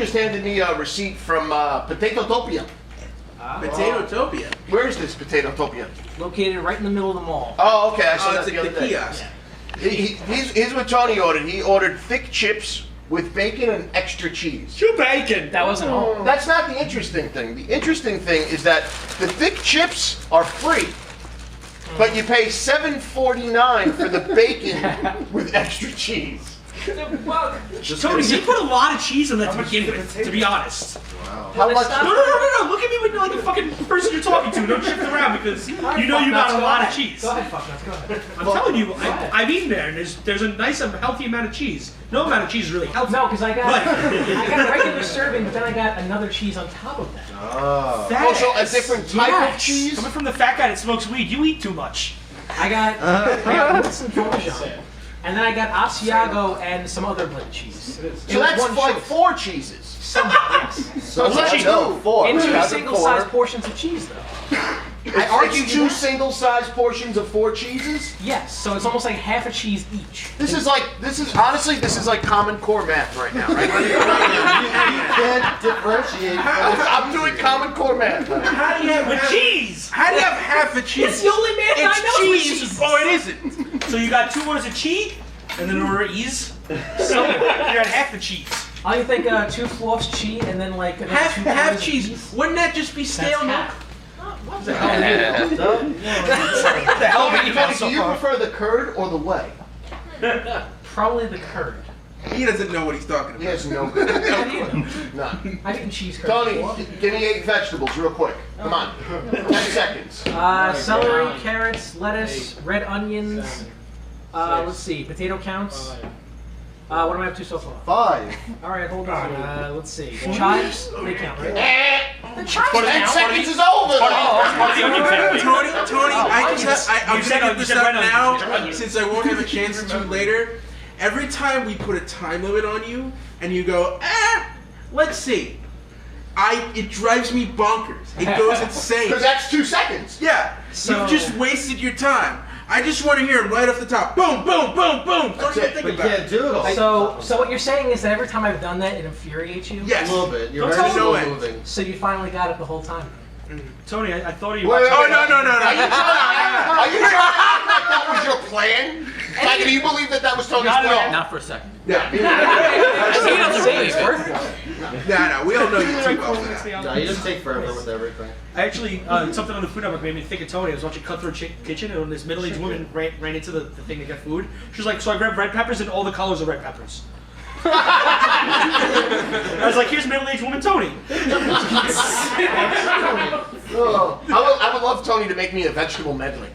just handed me a receipt from Potatotopia. Potatotopia? Where is this Potatotopia? Located right in the middle of the mall. Oh, okay. I saw that it's the other the day. kiosk. Here's what Tony ordered. He ordered thick chips with bacon and extra cheese. Chew bacon. That wasn't all. That's not the interesting thing. The interesting thing is that the thick chips are free, but you pay $7.49 for the bacon with extra cheese. Tony, you put a lot of cheese on that to begin with, to be honest. Wow. How much? No. Look at me with like the fucking person you're talking to. Don't shift around because you know you got a lot of cheese. Go ahead, fuck nuts, go ahead. I'm telling you, I've eaten there, and there's a nice, healthy amount of cheese. No amount of cheese is really healthy. No, because I got a regular serving, but then I got another cheese on top of that. Oh, so a different type of cheese? Coming from the fat guy that smokes weed, you eat too much. I got Mousse and Parmesan. And then I got Asiago and some other blended cheese. So that's like 4 cheeses. Somewhat, yes. So that's 2. And 2 single-sized portions of cheese, though. Aren't you 2 single-sized portions of 4 cheeses? Yes, so it's almost like half a cheese each. This is like Common Core math right now, right? You can't differentiate. I'm doing Common Core math. How do you have with cheese? How do you have half a cheese? It's the only man I know with cheese. Oh, it isn't. So you got 2 orders of cheese, and then an order of ease. So you got half the cheese. I think 2 flops cheese, and then like half cheese. Wouldn't that just be stale milk? What the hell? Do you prefer the curd or the whey? Probably the curd. He doesn't know what he's talking about. He has no How do you know? None. I've eaten cheese curd. Tony, give me 8 vegetables real quick. Come on. 10 seconds. Celery, carrots, lettuce, red onions. Let's see, potato counts. What am I up to so far? 5. All right, hold on. Let's see. Chives, they count, right? The chives 10 seconds is over. Tony, I'm gonna get this up now since I won't have a chance to later. Every time we put a time limit on you and you go, let's see. It drives me bonkers. It goes insane. Because that's 2 seconds. Yeah. So, you've just wasted your time. I just want to hear him right off the top. Boom, boom, boom, boom. Don't even think about it. Do it all. So what you're saying is that every time I've done that, it infuriates you? Yes. A little bit. You're Don't very tell me slow no moving. So you finally got it the whole time? Tony, I thought you Wait, were. Oh, no. Are you trying to act like that was your plan? Like, do you believe that was Tony's plan? Not for a second. Yeah. No, we all know you too well for that. No, you just take forever with everything. I actually, something on the Food Network made me think of Tony. I was watching Cutthroat Kitchen, and this middle-aged woman ran into the thing to get food. She was like, so I grabbed red peppers and all the colors of red peppers. I was like, here's middle-aged woman Tony. I would love Tony to make me a vegetable medley.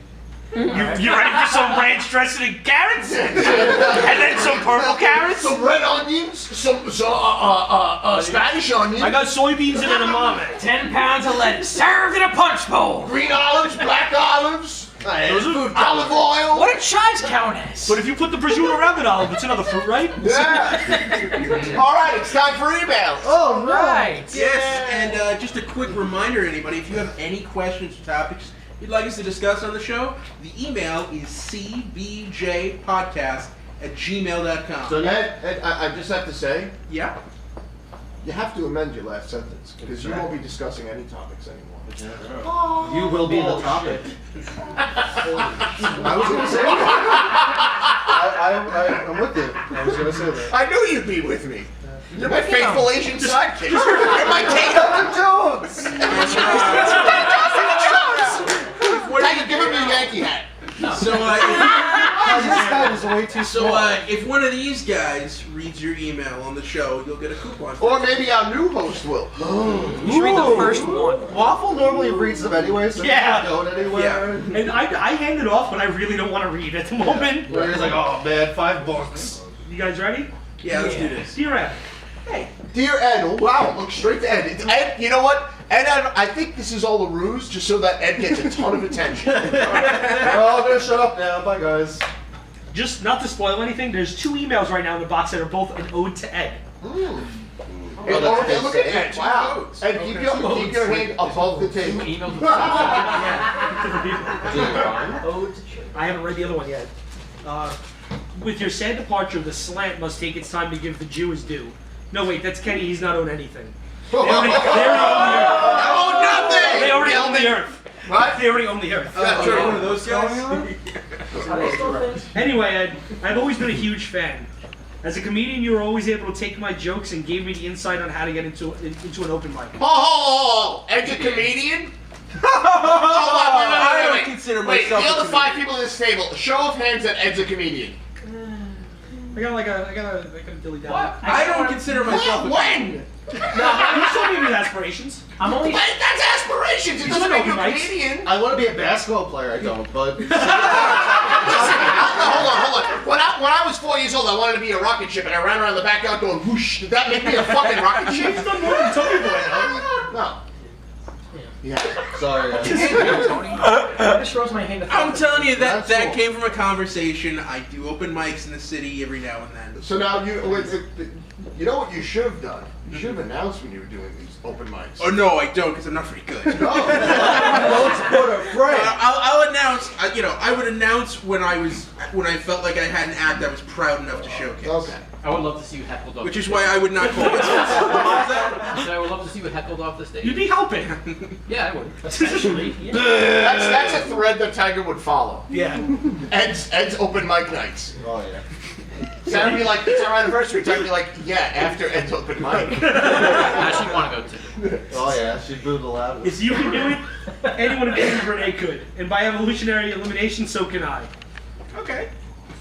You ready for some ranch dressing and carrots? And then some purple carrots? Some red onions, some Spanish onions. I got soybeans and edamame. 10 pounds of lettuce served in a punch bowl. Green olives, black olives, Those are olive oil. What do chives count as? But if you put the prosciutto around it, olive, it's another fruit, right? Yeah. All right, it's time for emails. Oh, right. Yes, and just a quick reminder, anybody, if you have any questions or topics you'd like us to discuss on the show, the email is cbjpodcast@gmail.com. So Ed, I just have to say, Yeah? you have to amend your last sentence because you won't be discussing any topics anymore. You will be the topic. I was going to say that. I'm with you. I was going to say that. I knew you'd be with me. You're my faithful Asian sidekick. You're my Tatum Jones. Tiger, give him your Yankee hat. So, This guy is way too small. if one of these guys reads your email on the show, you'll get a coupon. Or maybe our new host will. You should read the first one. Waffle normally reads them anyway, so Yeah. he's not going anywhere. Yeah. And I hand it off, but I really don't want to read at the moment. Where he's like, oh man, $5. You guys ready? Yeah, let's do this. Dear Ed. Hey. Dear Ed, oh, wow, look straight to Ed. It's Ed, you know what? Ed, I think this is all a ruse just so that Ed gets a ton of attention. Oh, I'm gonna shut up now. Bye, guys. Just not to spoil anything, there's 2 emails right now in the box that are both an ode to Ed. Hey, look at Ed. Wow. Ed, keep your hand above the table. Different people. I haven't read the other one yet. With your sad departure, the slant must take its time to give the Jew his due. No, wait, that's Kenny. He's not owned anything. They already own nothing! They already own the earth. What? They already own the earth. That's true. One of those guys. Are they still things? Anyway, I've always been a huge fan. As a comedian, you were always able to take my jokes and gave me the insight on how to get into an open mic. Oh, Ed's a comedian? I don't consider myself the a other 5 people at this table, show of hands that Ed's a comedian. I gotta dilly down. What? I don't consider myself. When? No, you still need aspirations. I'm only. That's aspirations. It doesn't make you a comedian. I want to be a basketball player. I don't, but. Hold on. When I was 4 years old, I wanted to be a rocket ship, and I ran around the backyard going whoosh. Did that make me a fucking rocket ship? He's done more than Tony Boy now. No. Yeah. Sorry. I just rose my hand. I'm telling you that That's cool. came from a conversation. I do open mics in the city every now and then. So now you know what you should have done? You should have announced when you were doing these open mics. Oh no, I don't, because I'm not very good. No. Don't support a friend. I'll announce. I would announce when I felt like I had an act I was proud enough to showcase. Okay. I would love to see you heckled off. Which is why I would not call it. I would love to see you heckled off the stage. You'd be helping. Yeah, I would. Essentially, yeah. That's a thread that Tiger would follow. Yeah. Ed's open mic nights. Oh yeah. Tiger would be like, it's our anniversary. Tiger would be like, yeah, after Ed's open mic. Actually, want to go to. Oh yeah. She booed the loudest. If you can do it, anyone except Renee could. And by evolutionary elimination, so can I. Okay.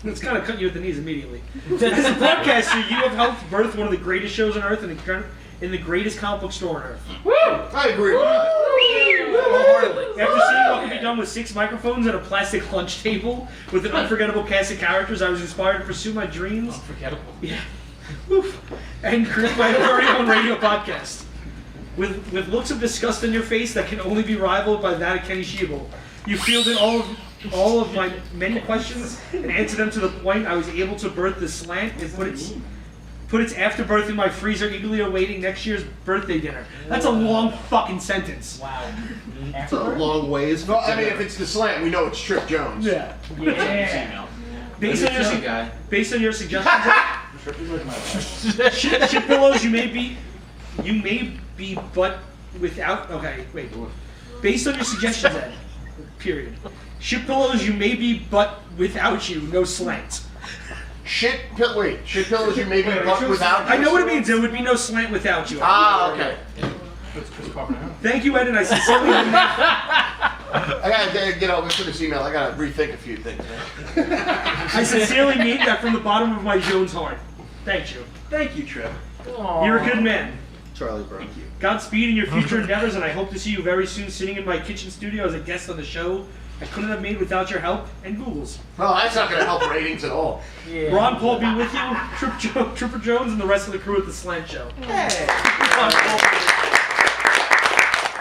It's kind of cutting you at the knees immediately. As a broadcaster, you have helped birth one of the greatest shows on earth and in the greatest comic book store on earth. I agree with that. After seeing what can be done with 6 microphones and a plastic lunch table with an unforgettable cast of characters, I was inspired to pursue my dreams. Unforgettable. Yeah. Oof. And create my very own radio podcast. With looks of disgust on your face that can only be rivaled by that of Kenny Schiebel. You fielded all of my many questions and answered them to the point I was able to birth the slant and put its afterbirth in my freezer, eagerly awaiting next year's birthday dinner. That's a long fucking sentence. Wow. It's a long ways. Well, I mean, if it's the slant, we know it's Trip Jones. Yeah. Yeah. Based on your suggestions, shit pillows you may be, but without. Okay, wait. Based on your suggestions, Ed. Period. Shit pillows you may be, but without you, no slant. Shit pillows you maybe but without. I know what it means. There would be no slant without you. Ah, okay. Thank you, Ed, and I sincerely mean I gotta for this email. I gotta rethink a few things. I sincerely mean that from the bottom of my Jones heart. Thank you. Thank you, Trip. You're a good man. Charlie Brown. Godspeed in your future endeavors, and I hope to see you very soon sitting in my kitchen studio as a guest on the show I couldn't have made without your help and Google's. Well, that's not gonna help ratings at all. Yeah. Ron Paul be with you, Tripper Jones, and the rest of the crew at the Slant Show. Hey.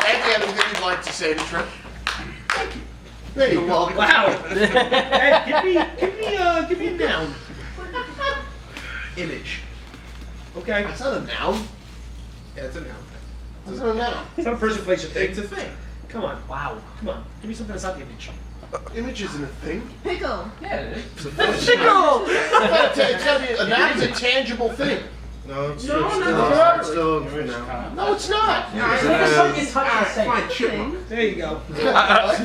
Ed, do you have anything you'd like to say to Trip? Thank you. There you go. Wow. Ed, give me a noun. Image. Okay. That's not a noun. Yeah, it's a noun. That's not a noun. It's not a person, place, or thing. It's a thing. Come on. Wow. Come on. Give me something that's not image. Image isn't a thing. Pickle. Yeah, it is. Pickle! It's gotta be a noun is a tangible thing. No, it's No, it's no, still no. No, it's not. Something touch and say. Fine, chipmunk. There you go. I like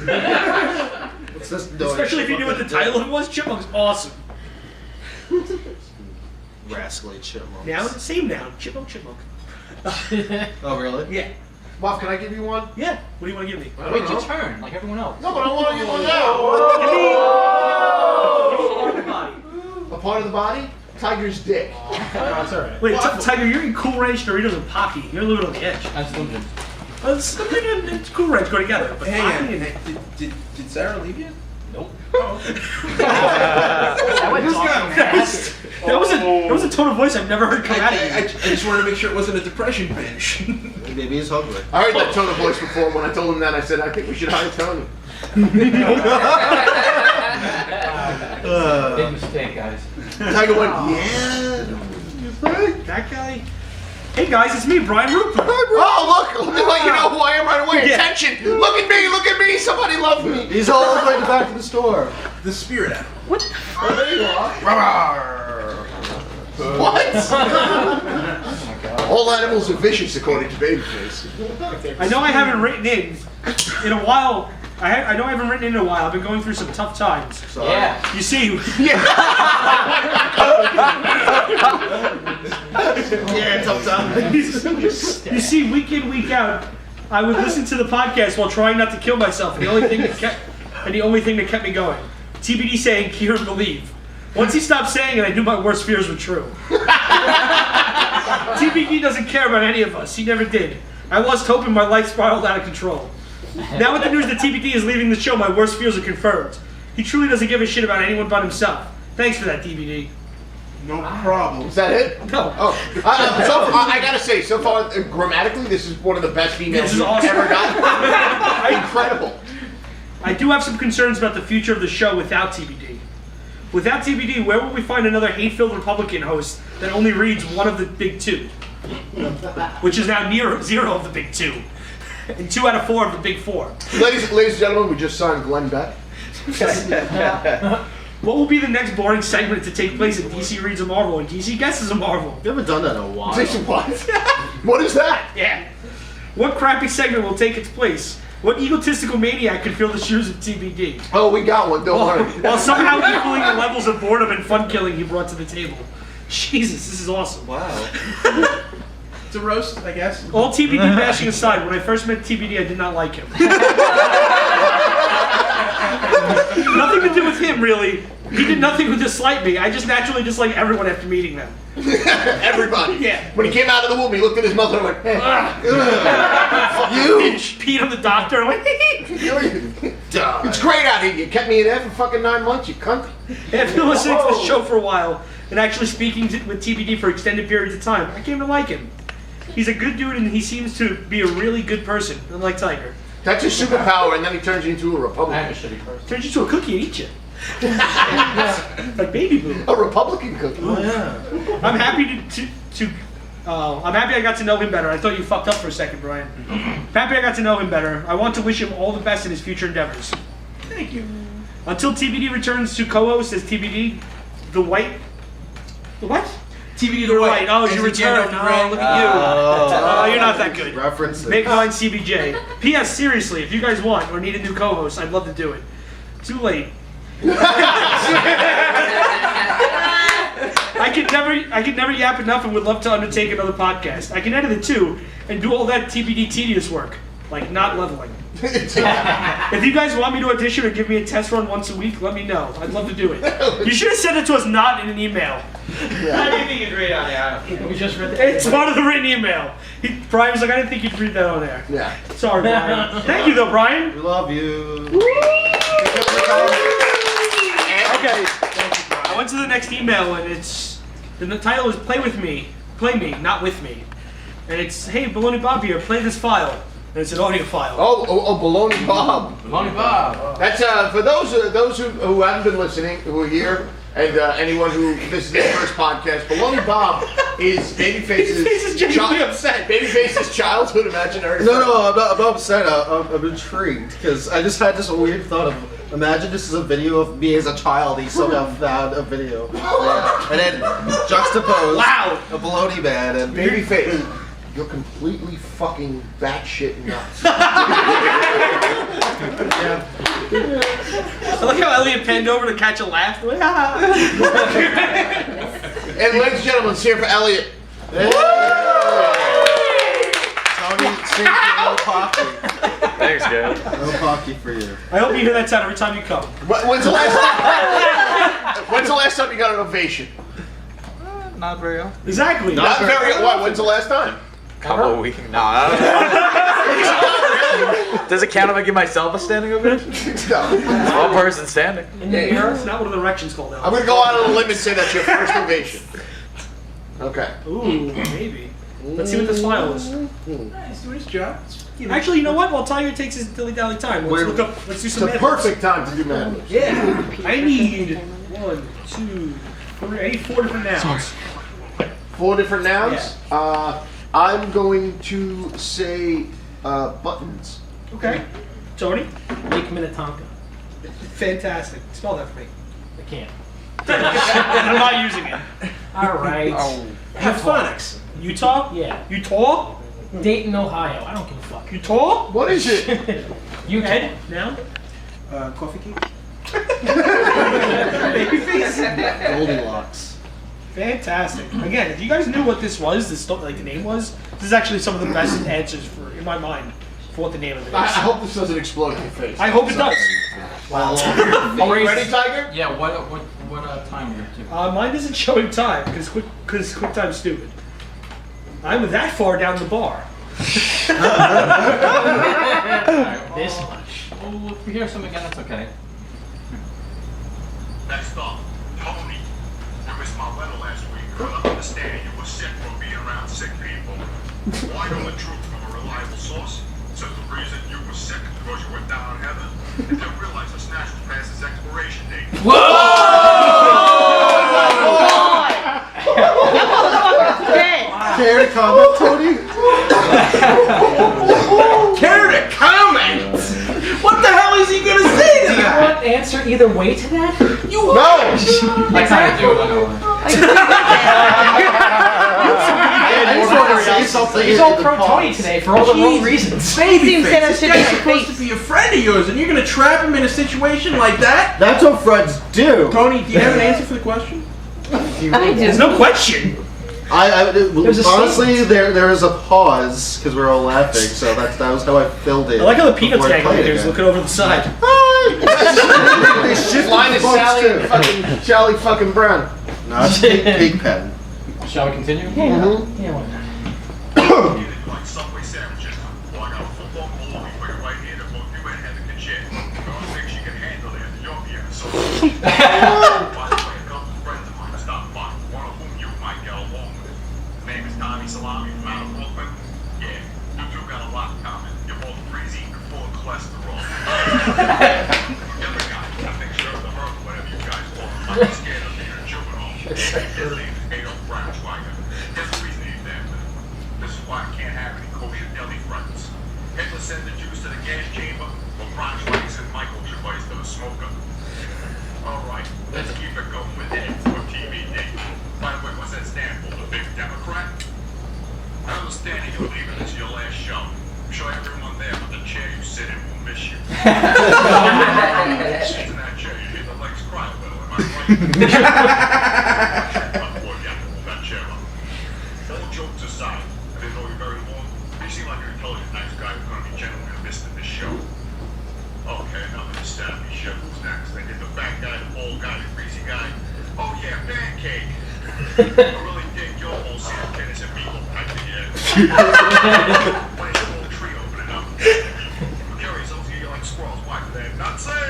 that. It's just Especially if you knew what the title of it was. Chipmunk's awesome. Rascally chipmunk. Noun, same noun. Chipmunk. Oh really? Yeah. Bob, can I give you one? Yeah. What do you want to give me? Wait, your turn, like everyone else. No, but I want to give one now. Give me body. A part of the body? Tiger's dick. That's alright. Wait, Tiger, you're in Cool Ranch Doritos and Pocky. You're living on the edge. That's limited. Something and Cool Ranch go together. But Hang Pocky on. and... Did Sarah leave you? Nope. That went talking fast. That was a tone of voice I've never heard come out of I you. just wanted to make sure it wasn't a depression binge. Maybe he's hungry. I heard that tone of voice before. When I told him that, I said, I think we should hire Tony. Big mistake, guys. Tiger went, yeah. That guy. Hey guys, it's me, Brian Rupert. Oh, look. Let me let you know who I am right away. Yeah. Attention. Look at me. Somebody love me. He's all the way to the back of the store. The spirit animal. Oh, there you are. What? All animals are vicious, according to Babyface. I know I haven't written in a while. I know I haven't written in a while. I've been going through some tough times. Sorry. Yeah. You see, Yeah, tough time. you see, week in, week out, I would listen to the podcast while trying not to kill myself. And the only thing that kept me going. TBD saying, "Hear and believe." Once he stopped saying it, I knew my worst fears were true. TBD doesn't care about any of us. He never did. I lost hope and my life spiraled out of control. Now with the news that TBD is leaving the show, my worst fears are confirmed. He truly doesn't give a shit about anyone but himself. Thanks for that, TBD. No problem. Is that it? No. Oh, I gotta say, so far, grammatically, this is one of the best emails This is we've awesome. ever gotten. Incredible. I do have some concerns about the future of the show without TBD. Without TBD, where will we find another hate-filled Republican host that only reads one of the big two? Which is now near 0 of the big 2. And 2 out of 4 of the big 4. Ladies and gentlemen, we just signed Glenn Beck. What will be the next boring segment to take place if DC reads a Marvel and DC guesses a Marvel? You haven't done that in a while. What? What is that? Yeah. What crappy segment will take its place? What egotistical maniac could fill the shoes of TBD? Oh, we got one, don't worry. While somehow equaling the levels of boredom and fun killing he brought to the table. Jesus, this is awesome. Wow. It's a roast, I guess. All TBD bashing aside, when I first met TBD, I did not like him. Nothing to do with him, really. He did nothing to dislike me. I just naturally dislike everyone after meeting them. Everybody. Yeah. When he came out of the womb, he looked at his mother and went, hey, fuck you. Peed on the doctor. Like, It's great out here. You kept me in there for fucking 9 months, you cunt. after listening to the show for a while and actually speaking with TBD for extended periods of time, I came to like him. He's a good dude and he seems to be a really good person, unlike Tiger. That's his superpower, and then he turns you into a I'm a Republican. shitty person. Turns you to a cookie and eats you. Like Baby Boo. A Republican cookie. Oh, yeah. I'm happy I'm happy I got to know him better. I thought you fucked up for a second, Brian. Happy I got to know him better. I want to wish him all the best in his future endeavors. Thank you. Until TBD returns to co-host as TBD, the what? TBD the You're White. right. Oh, As you a gender return. of Oh, red. look at you. Oh, you're not that good. References. Make mine CBJ. P.S. Seriously, if you guys want or need a new co-host, I'd love to do it. Too late. I could never yap enough and would love to undertake another podcast. I can edit it too and do all that TBD tedious work, like not leveling. If you guys want me to audition or give me a test run once a week, let me know. I'd love to do it. You should have sent it to us not in an email. How do you think you'd read on there? We just read the It's part of the written email. Brian was like, I didn't think you'd read that on there. Yeah. Sorry, Brian. Thank you, though, Brian. We love you. Okay. I went to the next email, and the title is Play Me, not with me. And it's, hey, Baloney Bob here, play this file. And it's an audio file. Oh, Baloney Bob. Baloney Bob. That's for those who haven't been listening, who are here, and anyone who this is their first podcast. Baloney Bob is Babyface's. He's genuinely upset. Babyface's childhood imaginary. No, I'm not upset. I'm intrigued because I just had this weird thought of imagine this is a video of me as a child. He somehow found a video, and then juxtapose Wow. a baloney man and Babyface. You're completely fucking batshit nuts. I like how Elliot penned over to catch a laugh. And ladies and gentlemen, it's here for Elliot. Tony, sing no pocky. Thanks, guys. No pocky for you. I hope you hear that sound every time you come. When's the last time you got an ovation? Not very often. Exactly. Not very. What? When's the last time? Couple of weeks. No, I don't know. Does it count if I give myself a standing ovation? No. One person standing. It's not what an erection's called I'm out. gonna go out on a limb and say that's your first ovation. Okay. Ooh, maybe. Let's see what this file is. Nice, do his job. Actually, you know what? While Tiger takes his dilly-dally time, let's do It's some the math. perfect time to do math. Yeah. I need 1, 2, 3. I need 4 different nouns. 4 different nouns. I'm going to say buttons. Okay. Tony? Lake Minnetonka. Fantastic. Spell that for me. I can't. and I'm not using it. All right. Have phonics. Utah? Yeah. Utah? Dayton, Ohio. I don't give a fuck. Utah? What is it? You Ed, now? Coffee cake. Babyface? Goldilocks. Fantastic. Again, if you guys knew what this was, like the name was, this is actually some of the best answers for, in my mind, for what the name of it is. I hope this doesn't explode in your face. I hope it does. Are you ready, Tiger? Yeah, what time are you to? Mine isn't showing time because QuickTime's stupid. I'm that far down the bar. This much. Well, if we hear some again, that's okay. Next up, Tony. You missed my letter last week. I don't understand you were sick from being around sick people. Well, I know the truth from a reliable source. Says the reason you were sick is because you went down on heaven and didn't realize the snatch was past its expiration date. Care to comment, Tony? Care to comment? What the hell is he gonna say to Do you that? want an answer either way to that? You No! I kind of do. I know. I just want to say something. He's all pro Tony today for all the wrong reasons. Baby Seems face. This innocent guy's in supposed to face. be a friend of yours, and you're gonna trap him in a situation like that? That's what friends do. Tony, do you have an answer for the question? I There's do. no question. was a Honestly, there was a pause because we were all laughing, so that was how I filled it. I like how the Peanuts before I gang over played there is again. looking over the side. They shifted Line is the votes, Sally too. fucking Sally fucking Brown. No, it's Pigpen. Shall we continue? Yeah, why not? You didn't like Subway sandwiches. Well, I got a football movie for your right hand and both you and Heather can share. I don't think she can handle it. You'll be in a social. By the way, a couple of friends of mine stopped by, one of whom you might get along with. His name is Tommy Salami from out of Brooklyn. Yeah, you two got a lot in common. You're both greasy and full of cholesterol. The other guy, I think sure the hurt, whatever you guys call him, might be scared of being a juvenile. His name is Adolf Braunschweiger. Guess the reason he's there. This is why I can't have any kosher deli friends. Hitler sent the Jews to the gas chamber, but Braunschweiger sent Michael Gervais to the smoker. All right, let's keep it going with Ed for TBD. By the way, what's that stand for? The big Democrat? I understand that you're leaving this your last show. I'm sure everyone there with the chair you sit in will miss you. Sitting in that chair, you hear the legs cry a little, am I right? That chair up. All jokes aside, I didn't know you very long. You seem like an intelligent, nice guy who's going to be genuinely missed in this show. Okay, now that it's savvy shit, who's next? They did the fat guy, the bald guy, the greasy guy. Oh yeah, pancake. I really dig your whole Sam Dennis and Beagle type of yeah. When is the whole tree opening up? I'm curious, those of you like squirrels, why do they have nuts? Now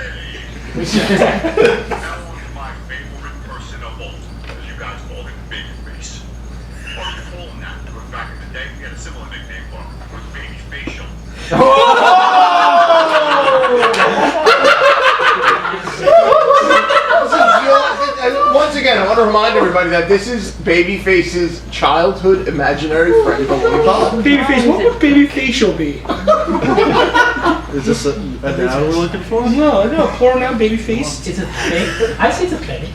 on to my favorite person of all, as you guys call him, Babyface. Or you call him that, because back in the day we had a similar nickname for him. It was Baby Facial. Once again, I want to remind everybody that this is Babyface's childhood imaginary friend, Baloney Bob. Babyface, what would Babyfacial be? Is this a noun we're looking for? No, pouring out Babyface. It's a thing. I say it's a thing.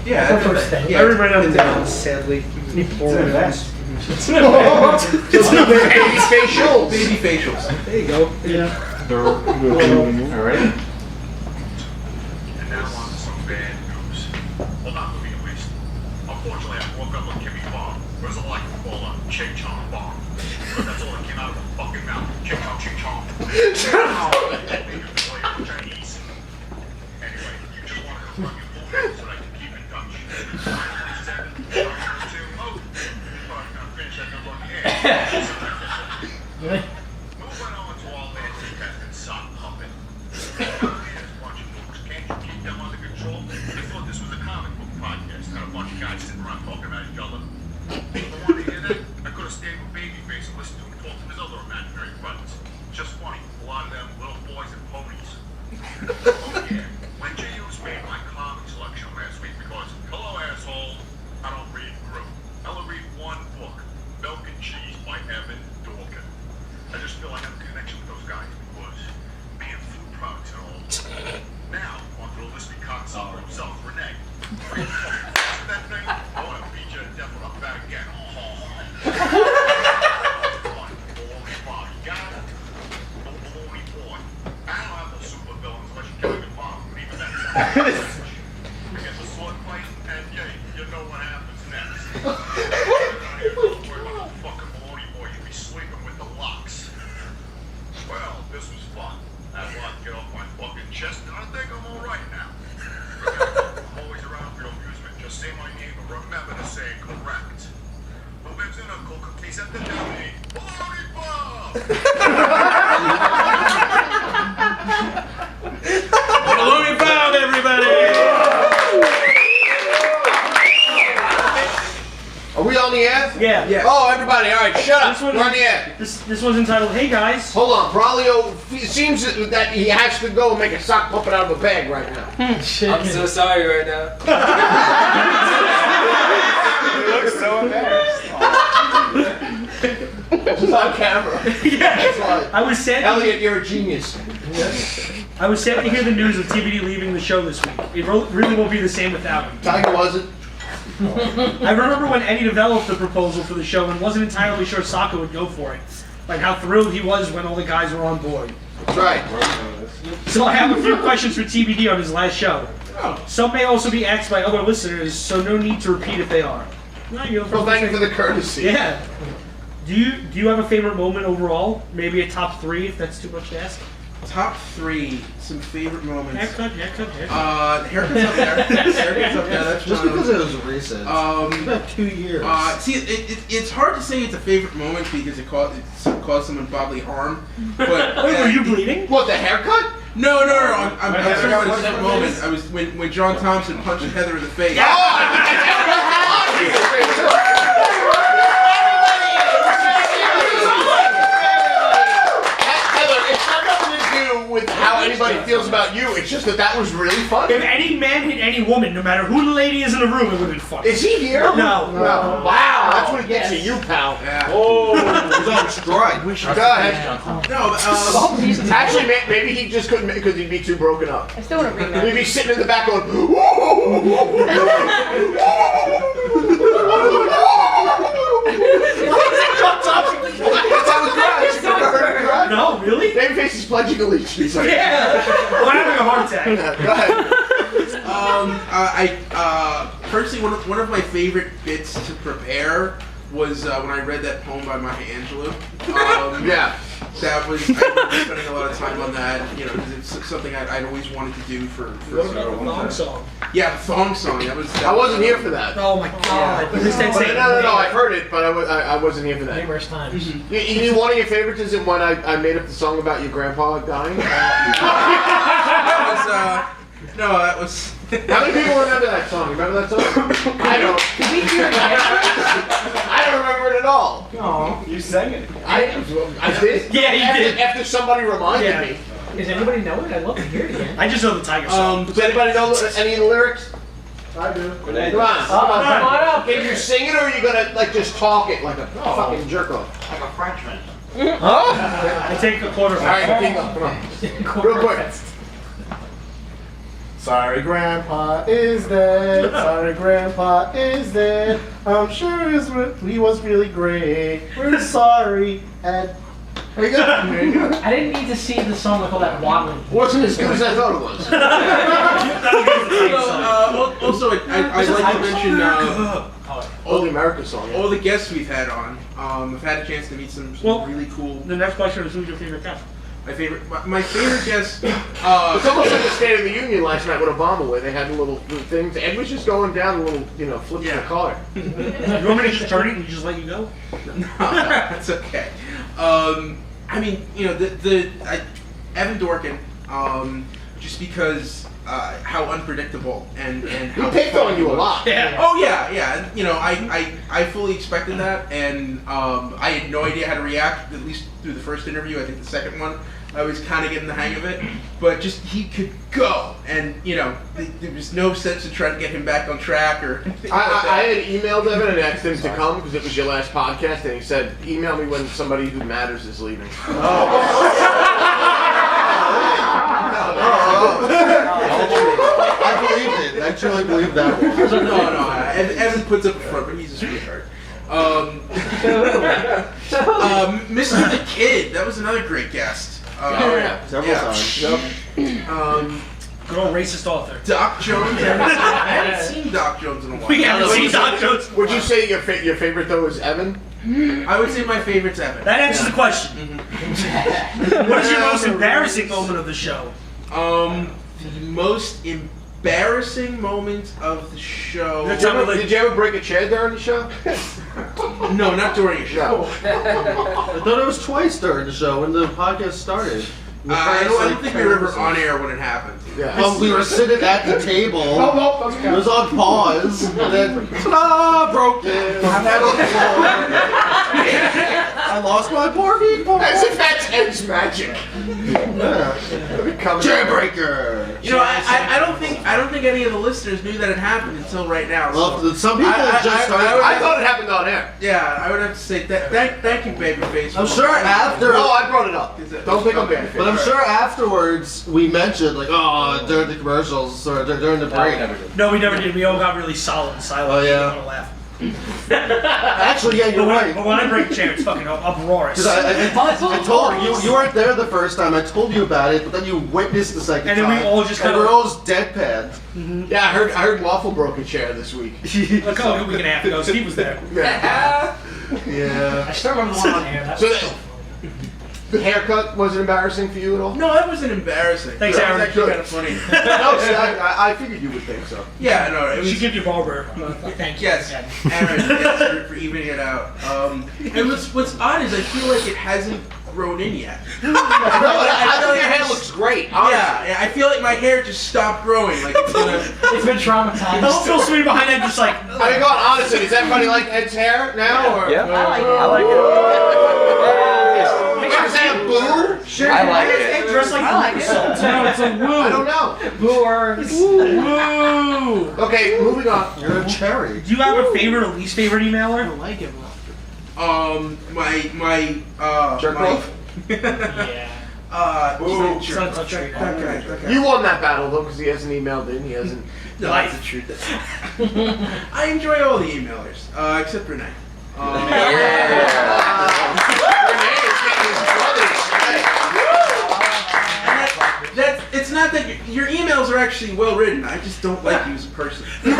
Yeah, Or first thing. I already ran down, sadly. It's an event. It's an event. It's the baby facials. Baby facials. There you go. Yeah. Alright. And now on to some bad news. Well, not for me at least. Unfortunately, I woke up with Kimmy Bomb. There's a like to call a Ching Chong Bomb. But that's all that came out of her fucking mouth. Ching Chong, Ching Chong. Maybe it's like Chinese. Anyway, you just want to confirm your full name so that I can keep in touch. 937 2 finish that number on the air. Really? Moving on to all that and sock puppet. There's a bunch of folks. Can't you keep them under control? They thought this was a comic book podcast. Had a bunch of guys sitting around talking about each other. If I wanted to hear that, I could have stayed with Babyface and listened to him talk to his other imaginary friends. Just funny. A lot of them little boys and ponies. Oh yeah. When J.U.'s made my comic selection last week because, hello asshole, I don't read Groot. I only read one book, Milk and Cheese by Evan Dorkin. I just feel I have a connection with those guys because being food products and all. Now, onto the lispy cocksucker himself, Renee. Get the sword fight, and yeah, you know what happens next. Don't worry about the fucking baloney boy. You be sleeping with the locks. Well, this was fun. Had a lot to get off my fucking chest, and I think I'm all right now. Remember, I'm always around for your amusement. Just say my name and remember to say it correct. Who lives in Uncle Cookies at the deli? Baloney Bob! Baloney Bob, everybody! Are we on the air? Yeah. Yes. Oh, everybody, all right, shut up. This one- We're on the air. This one's entitled "Hey Guys." Hold on, Braulio seems that he has to go and make a sock puppet out of a bag right now. I'm so sorry right now. You look so embarrassed. This is on camera. That's why. I was sad. Elliot, you're a genius. I was sad to hear the news of TBD leaving the show this week. It really won't be the same without him. Tiger wasn't. I remember when Eddie developed the proposal for the show and wasn't entirely sure Sokka would go for it. Like how thrilled he was when all the guys were on board. That's right. So I have a few questions for TBD on his last show. Some may also be asked by other listeners, so no need to repeat if they are. No, you Well, thank you for the courtesy. Yeah. Do you have a favorite moment overall? Maybe a top 3 if that's too much to ask. Top 3, some favorite moments. Haircut. Haircut's up there. Haircut's up there. That's Just one. because it was recent. It's been 2 years. See, it's hard to say it's a favorite moment because it caused someone bodily harm. But Were you bleeding? What, the haircut? No. I'm talking about a different moment. I was when John Thompson punched Heather in the face. Heather, it's got nothing to do with how anybody feels about you. It's just that was really funny. If any man hit any woman, no matter who the lady is in the room, it would have been funny. Is he here? No. Wow, that's what it gets you, pal. Yeah. Oh, he's on strike. Go ahead. No, Actually, maybe he just couldn't because he'd be too broken up. I still want to rematch. He'd be sitting in the back going, That's how he cries. You never heard him cry? No, really? Babyface is pledging allegiance. Yeah. I'm having a heart attack. Go ahead. I personally one of my favorite bits to prepare was when I read that poem by Maya Angelou. Yeah. That was I remember spending a lot of time on that. You know, because it's something I'd always wanted to do for What about a the long thong time. song? Yeah, the thong song. That was. I wasn't here for that. Oh my god. Is this that same? No, I heard it, but I wasn't here for that. Numerous times. You one of your favorites is it when I made up the song about your grandpa dying? That was. How many people remember that song? You remember that song? I don't. I don't remember it at all. No. You sang it. I did? Yeah, you did. After somebody reminded Yeah. me. Does anybody know it? I'd love to hear it again. I just know the Tiger song. Does anybody know any of the lyrics? I do. Come on. Come on up. Can you sing it or are you gonna like just talk it like a fucking jerk off? Like a Frenchman. I take a quarter. Alright, Bingo, come on. Real quick. Sorry, Grandpa is dead. Sorry, Grandpa is dead. I'm sure he was really great. We're sorry. And There you go. There you go. I didn't need to see the song with all that waddling. Wasn't as good as I thought it was. Also, I'd like to mention All the America song. all the guests we've had on. I've had a chance to meet some Well, really cool. The next question is, who's your favorite guest? My favorite guest. It's almost like the State of the Union last night with Obama, where they had little things. Ed was just going down a little, flipping the car. You want me to just turn it and just let you go? No, that's okay. I mean, Evan Dorkin, just because how unpredictable and how He picked fun on you he a was. lot. Yeah. Oh yeah. I fully expected that, and I had no idea how to react. At least through the first interview, I think the second one, I was kind of getting the hang of it. But just he could go, and there was no sense to try to get him back on track or. anything like that. I had emailed Evan and asked him to come because it was your last podcast, and he said, "Email me when somebody who matters is leaving." I believed it. I truly believed that one. No. Evan puts up a front, but he's a sweetheart. Mr. the Kid, that was another great guest. Several times. Yep. Good old racist author. Doc Jones. I haven't seen Doc Jones in a while. We haven't seen Doc Jones. Would you say your favorite though is Evan? I would say my favorite's Evan. That answers the question. What is your most embarrassing moment of the show? The most embarrassing moment of the show. Did you ever break a chair during the show? No, not during a show. I thought it was twice during the show when the podcast started. I don't think we were ever on air when it happened. Yeah. Well, we were sitting at the table. It was on pause, and then ta-da! Broke it. I lost my poor people. As if that's Ed's magic. Jawbreaker. You know, I don't think any of the listeners knew that it happened until right now. Well, So some people just started. I thought it happened on air. yeah, I would have to say thank you, Babyface. I'm sure after. No, I brought it up. Don't think I'm babyface. But I'm sure afterwards we mentioned like, oh, during the commercials or during the break. No, we never did. We all got really solid and silent. Oh, yeah. We didn't want to laugh. Actually, yeah, you're right. But when I break a chair, it's fucking uproarious. Because I told you weren't there the first time. I told you about it, but then you witnessed the second And time. then we all just and kinda- we're all just deadpanned. Yeah, I heard Waffle broke a chair this week. Like a week and a half ago, Steve was there. Yeah. Yeah. I still remember the one on air. That So was that- the haircut wasn't embarrassing for you at all? No, that wasn't embarrassing. Thanks, that was Aaron. actually kind of funny. No, see, I figured you would think so. Yeah, no, it You was. should give your barber. Thank you. Yes, Aaron, yes, for evening it out. And what's odd is I feel like it hasn't grown in yet. No, I think your hair looks great. Honestly. Yeah, I feel like my hair just stopped growing. Like it's gonna. It's been traumatized. I don't feel sweet behind that, just like. I mean, go on, honestly, does everybody like Ed's hair now? Or? Yeah. I like it. I like it. Is that boo? Sure. I like Hey, it. dress like I like it. No, it's a woo. I don't know. Booers. Woo. Okay, moving on. You're a cherry. Do you have a favorite or least favorite emailer? like it. Jerk off? Yeah. It's not touch right now. that guy. You won that battle though, because he hasn't emailed in. He hasn't. No, that's the truth. I enjoy all the emailers, except Renee. Renee is getting his brothers. That it's not that your emails are actually well written. I just don't like you as a person. You know,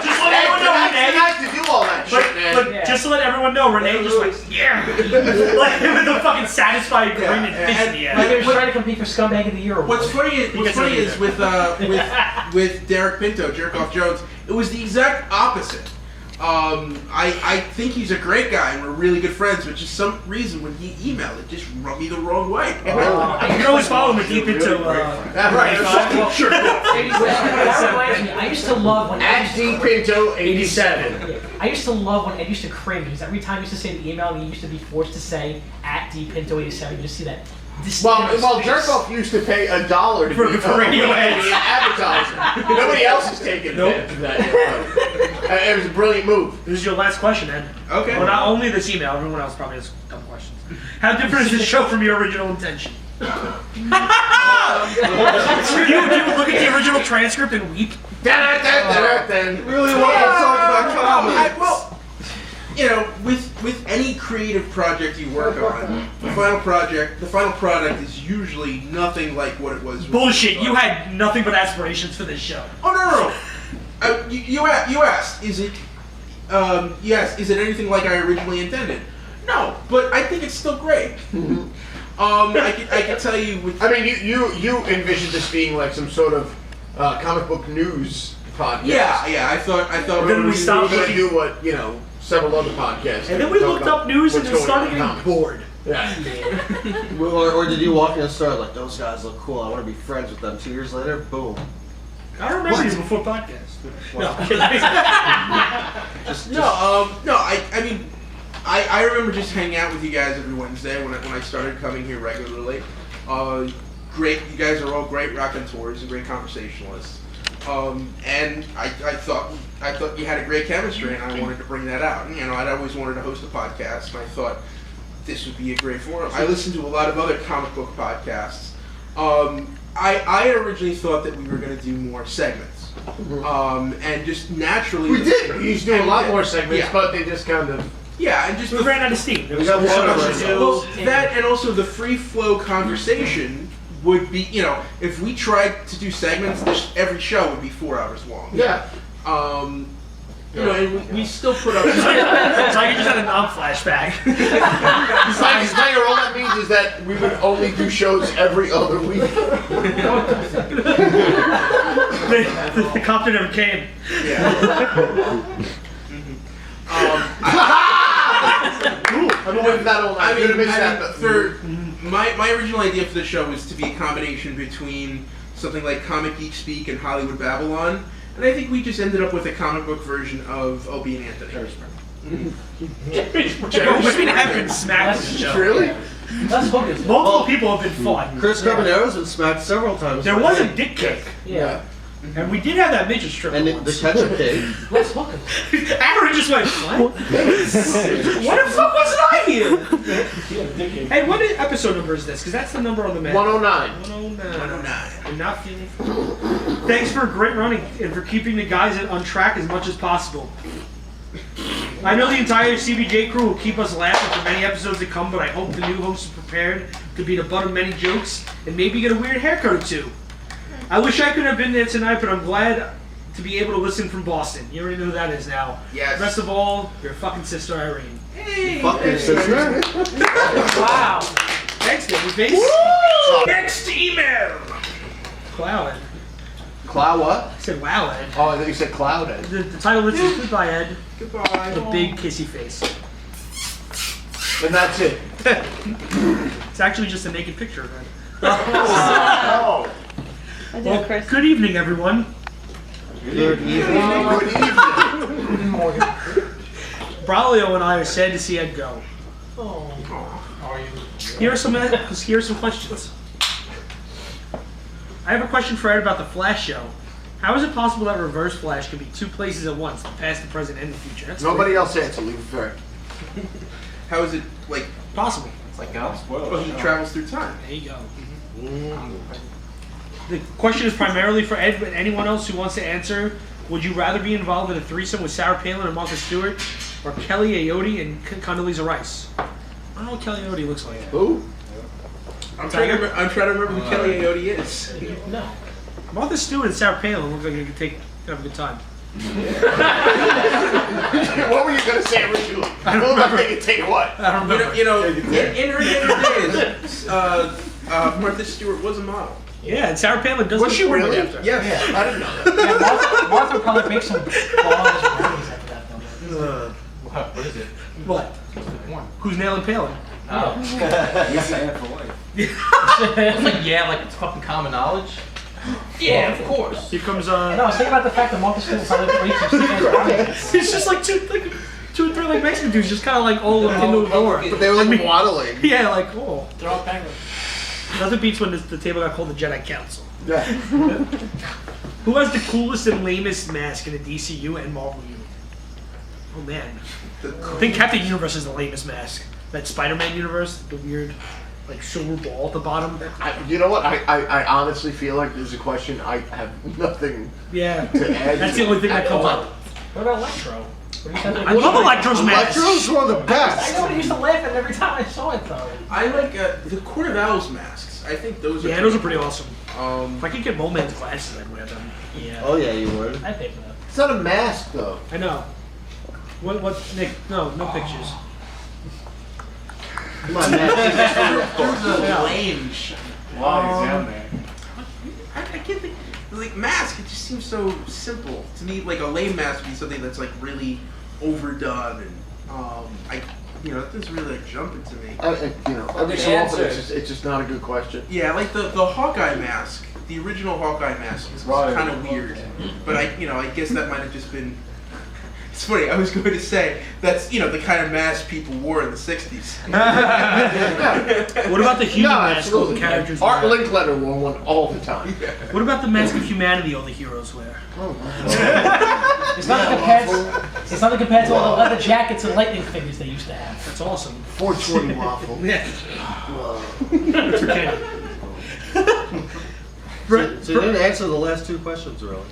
just let everyone know, Renee. Nice to do all that shit, man. But just to let everyone know, Renee just went, yeah. Like, with the fucking satisfied grin and fist in the Like air. they were trying to compete for Scumbag of the Year award. What's funny is with Derek Pinto, Jerk Off Jones, it was the exact opposite. I think he's a great guy and we're really good friends, but just some reason when he emailed it just rubbed me the wrong way. You can always follow me deep into. Right. Sure. That reminds me, I used to love when At D Pinto 87. I used to love when Ed used to cringe because every time he used to say the email, he used to be forced to say at dpinto87. You just see that. Well, Jerk Off used to pay $1 to For be radio ads. advertising. Nobody else is taking advantage of that. It was a brilliant move. This is your last question, Ed. Okay. Well, not only this email, everyone else probably has dumb questions. How different is this show from your original intention? Do you look at the original transcript and weep? Really want to talk about comedy. Well, you know, with any creative project you work on, the final product is usually nothing like what it was. Bullshit, you had nothing but aspirations for this show. Oh no. You asked, is it? Yes. Is it anything like I originally intended? No, but I think it's still great. I can tell you. I mean, you envisioned this being like some sort of comic book news podcast. Yeah. I thought. Then we stopped We're gonna looking, do what several other podcasts. and then we looked up news and then what's going started on in getting bored. Yeah. Or did you walk in and start like, those guys look cool, I want to be friends with them. 2 years later, boom. I remember you before podcast. No, I mean, I remember just hanging out with you guys every Wednesday when I started coming here regularly. Great, you guys are all great raconteurs and great conversationalists. And I thought you had a great chemistry, and I wanted to bring that out. You know, I'd always wanted to host a podcast, and I thought this would be a great forum. I listened to a lot of other comic book podcasts. I originally thought that we were going to do more segments, and just naturally We did. We used to do a lot more segments, Yeah. but they just kind of. Yeah, and just we ran out of steam. There was got so one much of to us. do. well, that and also the free flow conversation would be, if we tried to do segments, every show would be 4 hours long. Yeah. And we still put up. So I just had a non-flashback. Snyder, all that means is that we would only do shows every other week. the copter never came. Yeah. I've been waiting that all night. My original idea for the show was to be a combination between something like Comic Geek Speak and Hollywood Babylon, and I think we just ended up with a comic book version of Opie and Anthony. We've been smacked this show. Really? Let's focus. Multiple people have been fought. Chris Cabanero's been smacked several times. There was a dick kick. Yeah. And we did have that midget strip. And the ketchup cake. Let's focus. Aaron just went, what? What the fuck was I here? Hey, what episode number is this? Because that's the number on the map. 109. 109. I'm not feeling. Thanks for a great running and for keeping the guys on track as much as possible. I know the entire CBJ crew will keep us laughing for many episodes to come, but I hope the new host is prepared to be the butt of many jokes and maybe get a weird haircut or two. I wish I could have been there tonight, but I'm glad to be able to listen from Boston. You already know who that is now. Yes. Best of all, your fucking sister Irene. Hey. Fuck your sister. Wow. Thanks, Babyface. Next email. Cloud. Cloud what? I said wow, Ed. Oh, I thought you said Cloud Ed. The title is Goodbye, Ed. Goodbye. The big kissy face. And that's it. It's actually just a naked picture of Ed. Oh. Well, good evening, everyone. Good evening. Good evening. Braulio and I are sad to see Ed go. Here are some questions. I have a question for Ed about the Flash show. How is it possible that Reverse Flash can be two places at once, the past, the present, and the future? That's Nobody else answer. Leave it fair. How is it possible. It's like he travels through time? There you go. The question is primarily for Ed, but anyone else who wants to answer. Would you rather be involved in a threesome with Sarah Palin and Martha Stewart, or Kelly Ayoade and Condoleezza Rice? I don't know what Kelly Ayoade looks like. Who? I'm trying to remember who Kelly Ayoade is. No. Martha Stewart and Sarah Palin look like they could have a good time. What were you going to say originally? I don't remember. They could take what? I don't remember. In her days, Martha Stewart was a model. Yeah, and Sarah Palin does. Was she really? After. Yes. Yeah. I didn't know that. Yeah, Martha would probably make some balls brownies after that, though. What is it? What? Who's nailing Palin? Oh. It's like, like it's fucking common knowledge. Yeah, of course. Here comes No, I was thinking about the fact that Martha Stewart probably makes some brownies. It's just like two or three like Mexican dudes, just kind of like all into the door. But they were like waddling. Yeah, like oh. They're all penguins. Nothing beats when the table got called the Jedi Council. Yeah. Who has the coolest and lamest mask in the DCU and Marvel universe? Oh man, I think Captain Universe is the lamest mask. That Spider-Man universe, the weird, like silver ball at the bottom. You know what? I honestly feel like there's a question I have nothing Yeah, to add. that's the only thing that comes up. What about Electro? I love Electro's mask. Electro's one of the I best. know, I used to laugh at it every time I saw it, though. I like the Court of Owls masks. I think those are. Yeah, those are pretty awesome. Um, If I could get Moleman's glasses, I'd wear them. Yeah. Oh yeah, you would. I pay for that. It's not a mask though. I know. What, Nick? No pictures. Come on, man. lame shit. I can't think. Like mask, it just seems so simple to me. Like a lame mask would be something that's like really overdone, and that doesn't really like jump into me. Every so often it's just not a good question. Yeah, like the Hawkeye mask, the original Hawkeye mask is kind of weird, but I guess that might have just been. It's funny. I was going to say that's the kind of mask people wore in the '60s. What about the human mask all the characters wear? Art Linkletter wore one all the time. What about the mask of humanity all the heroes wear? It's nothing compared to all the leather jackets and lightning figures they used to have. That's awesome. 420 waffle. Yeah. That's okay. So you didn't answer the last two questions, really.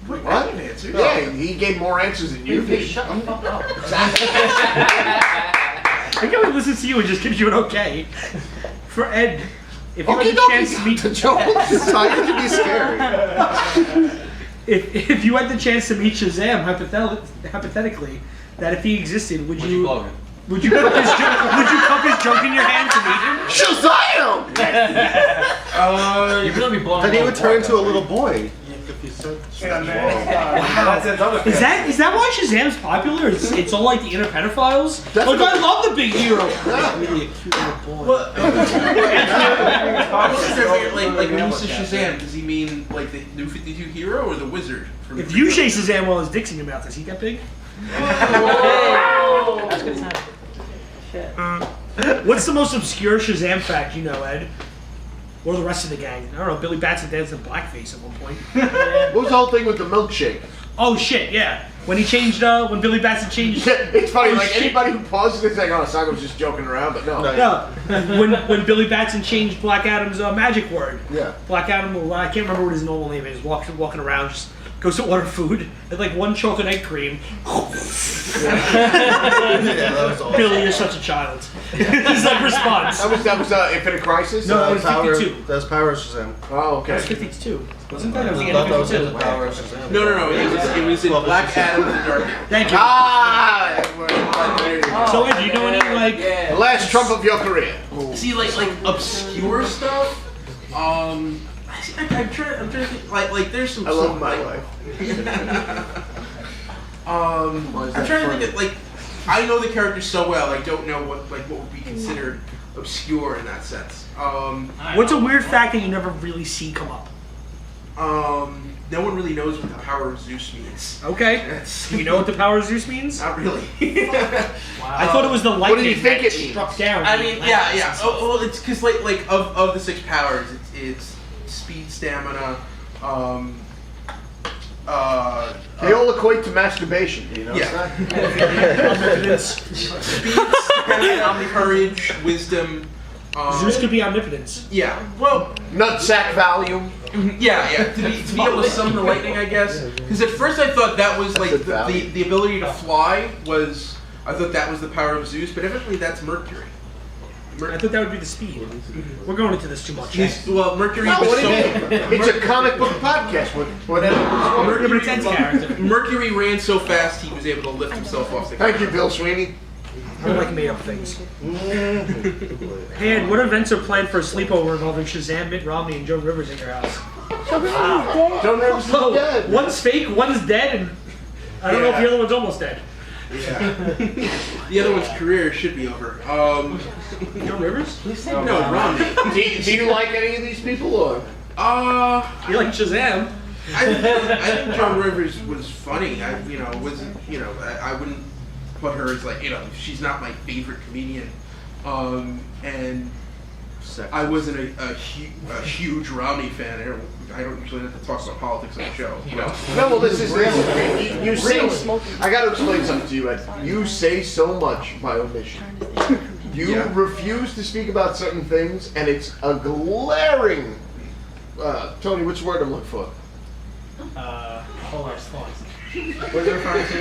Wait, What? I didn't answer. Yeah, he gave more answers than you did. Shut the fuck up. I can't listen to you and just gives you an okay. For Ed, if you had Okay, the chance to meet It's not to be scary. if you had the chance to meet Shazam, hypothetically, that if he existed, would you cup his junk in your hand to meet him? Shazam! You're gonna be blown Then he away would turn into a little boy. Is that why Shazam's popular? It's all like the inner pedophiles. Like I love the big hero. Really a cute little boy. Like when he says Shazam, does he mean like the New 52 hero or the wizard? From If you say Shazam while his dick's in your mouth, does he get big? That's good time. What's the most obscure Shazam fact you know, Ed? Or the rest of the gang? I don't know. Billy Batson danced in blackface at one point. What was the whole thing with the milkshake? Oh shit! Yeah, when he changed, when Billy Batson changed. It's funny, Oh, like shit. anybody who pauses it's like, oh, Saga was just joking around, but no. No, when Billy Batson changed Black Adam's magic word. Yeah. Black Adam, well, I can't remember what his normal name is. Walking around, just goes to order food and like one chocolate egg cream. Yeah, that was awesome. Billy, you're such a child. His like response. That was Infinite Crisis? No, that was Power, 52. that was Power of Shazam. Oh, That was okay. 52. Wasn't that? That was the I end thought that of was in 52. the Power of Shazam. No. It was in Black Adam and the Dark Knight. Thank you. Ah! So, Ed, do you know any like? The last Trump of your career. See, like obscure stuff. I'm trying to think. Like there's some. I love some, my like, life. I'm trying to think of like. I know the character so well. I don't know what would be considered obscure in that sense. What's a weird fact that you never really see come up? No one really knows what the power of Zeus means. Okay. Do you know what the power of Zeus means? Not really. I thought it was the do you lightning think that it means? struck down. I mean, yeah. Oh, well, it's because like of the 6 powers, it's speed, stamina. They all equate to masturbation, you know? Yeah. Omnipotence. Speed, stamina, courage, wisdom. Zeus could be omnipotence. Yeah. Well. Nutsack volume. Yeah. To be able to summon the lightning, I guess. Because at first I thought that was like That's a value. the ability to fly was. I thought that was the power of Zeus, but evidently that's Mercury. I thought that would be the speed. We're going into this too much. Well, Mercury No, was what do so. you mean? It's a comic book podcast. Whatever. Yeah, but it's Ed's character. Mercury ran so fast he was able to lift himself off the Thank you, Bill Sweeney. I don't like made up things. Hey Ed, what events are planned for a sleepover involving Shazam, Mitt Romney, and Joan Rivers in your house? Don't ever see dead. One's fake, one's dead, and I don't know if the other one's almost dead. The other one's career should be over. Joan Rivers? No, Romney. Do you like any of these people, or? You like Shazam? I think Joan Rivers was funny. I wouldn't put her as like, she's not my favorite comedian. And I wasn't a huge Romney fan. I don't usually have to talk about politics on the show. No, well, this is you say. I got to explain something to you, Ed. You say so much by omission. You refuse to speak about certain things, and it's a glaring. Tony, which word I'm looking for? Hold on, hold on. What are you referring to?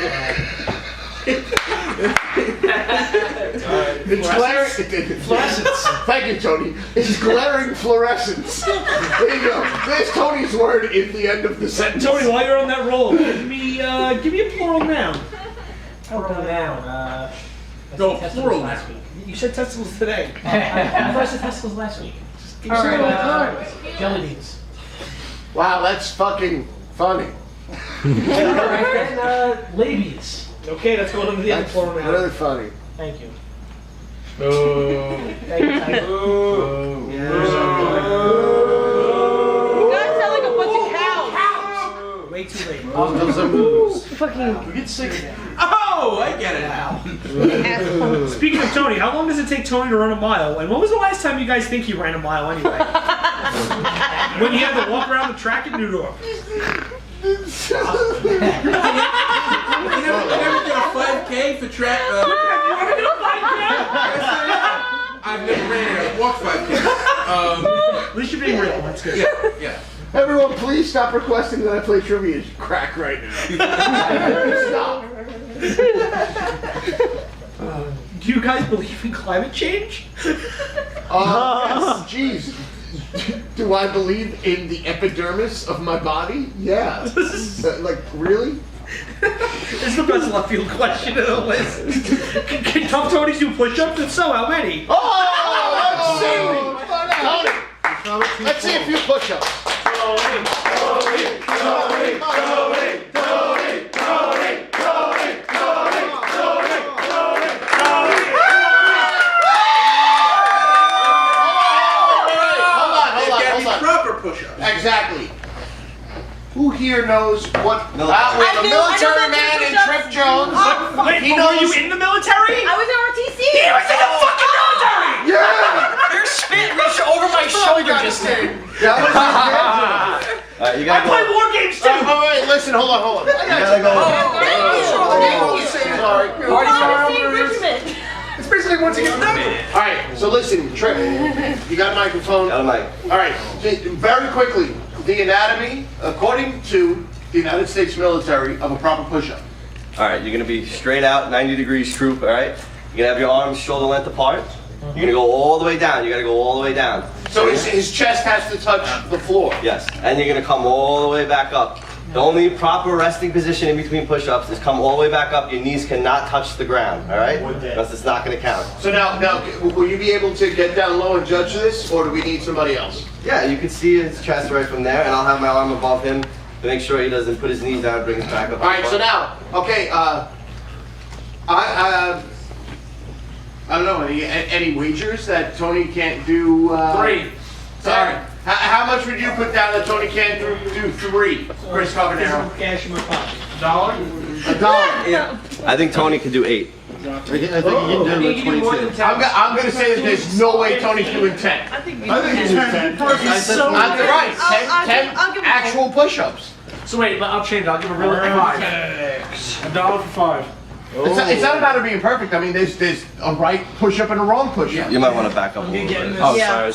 It's glaring. Fluorescence. Thank you, Tony. It's glaring fluorescence. There you go. There's Tony's word in the end of the sentence. Tony, while you're on that roll, give me a plural noun. Plural noun. No, testicles plural last noun. week. You said testicles today. I first said testicles last week. You said it all the time. Jelly beans. Wow, that's fucking funny. Alright, then labies. Okay, let's go to the other That's plural noun. really funny. Thank you. Oh. Thank you, thank you. You guys sound like a bunch of cows. Way too late. Those are moves. Fucking We get 6 now. Oh, I get it now. Speaking of Tony, how long does it take Tony to run a mile? And when was the last time you guys think he ran a mile anyway? When he had to walk around the track in New York. You never did a 5K for track? I've never ran a walk 5K. At least you're being real. That's good. Yeah. Everyone, please stop requesting that I play trivia crack right now. Stop. Do you guys believe in climate change? Yes, jeez. Do I believe in the epidermis of my body? Yeah. Like, really? This is the best left field question of the list. Can Tough Tony do push-ups? If so, how many? Oh, let's see a few push-ups. Exactly. Who here knows what? We have a military man in Trip Jones. Wait, He were you knows- in the military? I was in RTC. He was in the fucking military! Yeah. Your spit reached over my shoulder just then. That was his Alright, you I gotta play go. war games too! Oh, wait, listen, hold on. You gotta go. Sorry. We're on the same regiment. It's basically once again nothing. All right, so listen, Trip, you got a microphone? Got a mic. All right, very quickly, the anatomy, according to the United States military, of a proper push-up. Alright, you're gonna be straight out, 90 degrees troop, alright? You're gonna have your arms shoulder length apart. You're gonna go all the way down. You gotta go all the way down. So his chest has to touch the floor. Yes, and you're gonna come all the way back up. The only proper resting position in between push-ups is come all the way back up. Your knees cannot touch the ground, alright? Because it's not gonna count. So now, will you be able to get down low and judge this, or do we need somebody else? Yeah, you can see his chest right from there, and I'll have my arm above him to make sure he doesn't put his knees down and bring his back up. All right, so now, okay, I don't know, any wagers that Tony can't do? 3. Sorry. How much would you put down that Tony can't do 3? Chris Carbonaro. Cash in my pocket. $1. Yeah. I think Tony can do 8. I think he can do 22. I'm gonna say that there's no way Tony's doing 10. I think you can do 10. I'm right. 10 actual push-ups. So wait, I'll change it. I'll give a real 5. $1 for 5. It's not a matter of being perfect. I mean, there's a right push-up and a wrong push-up. You might want to back up a little bit. Oh, sorry.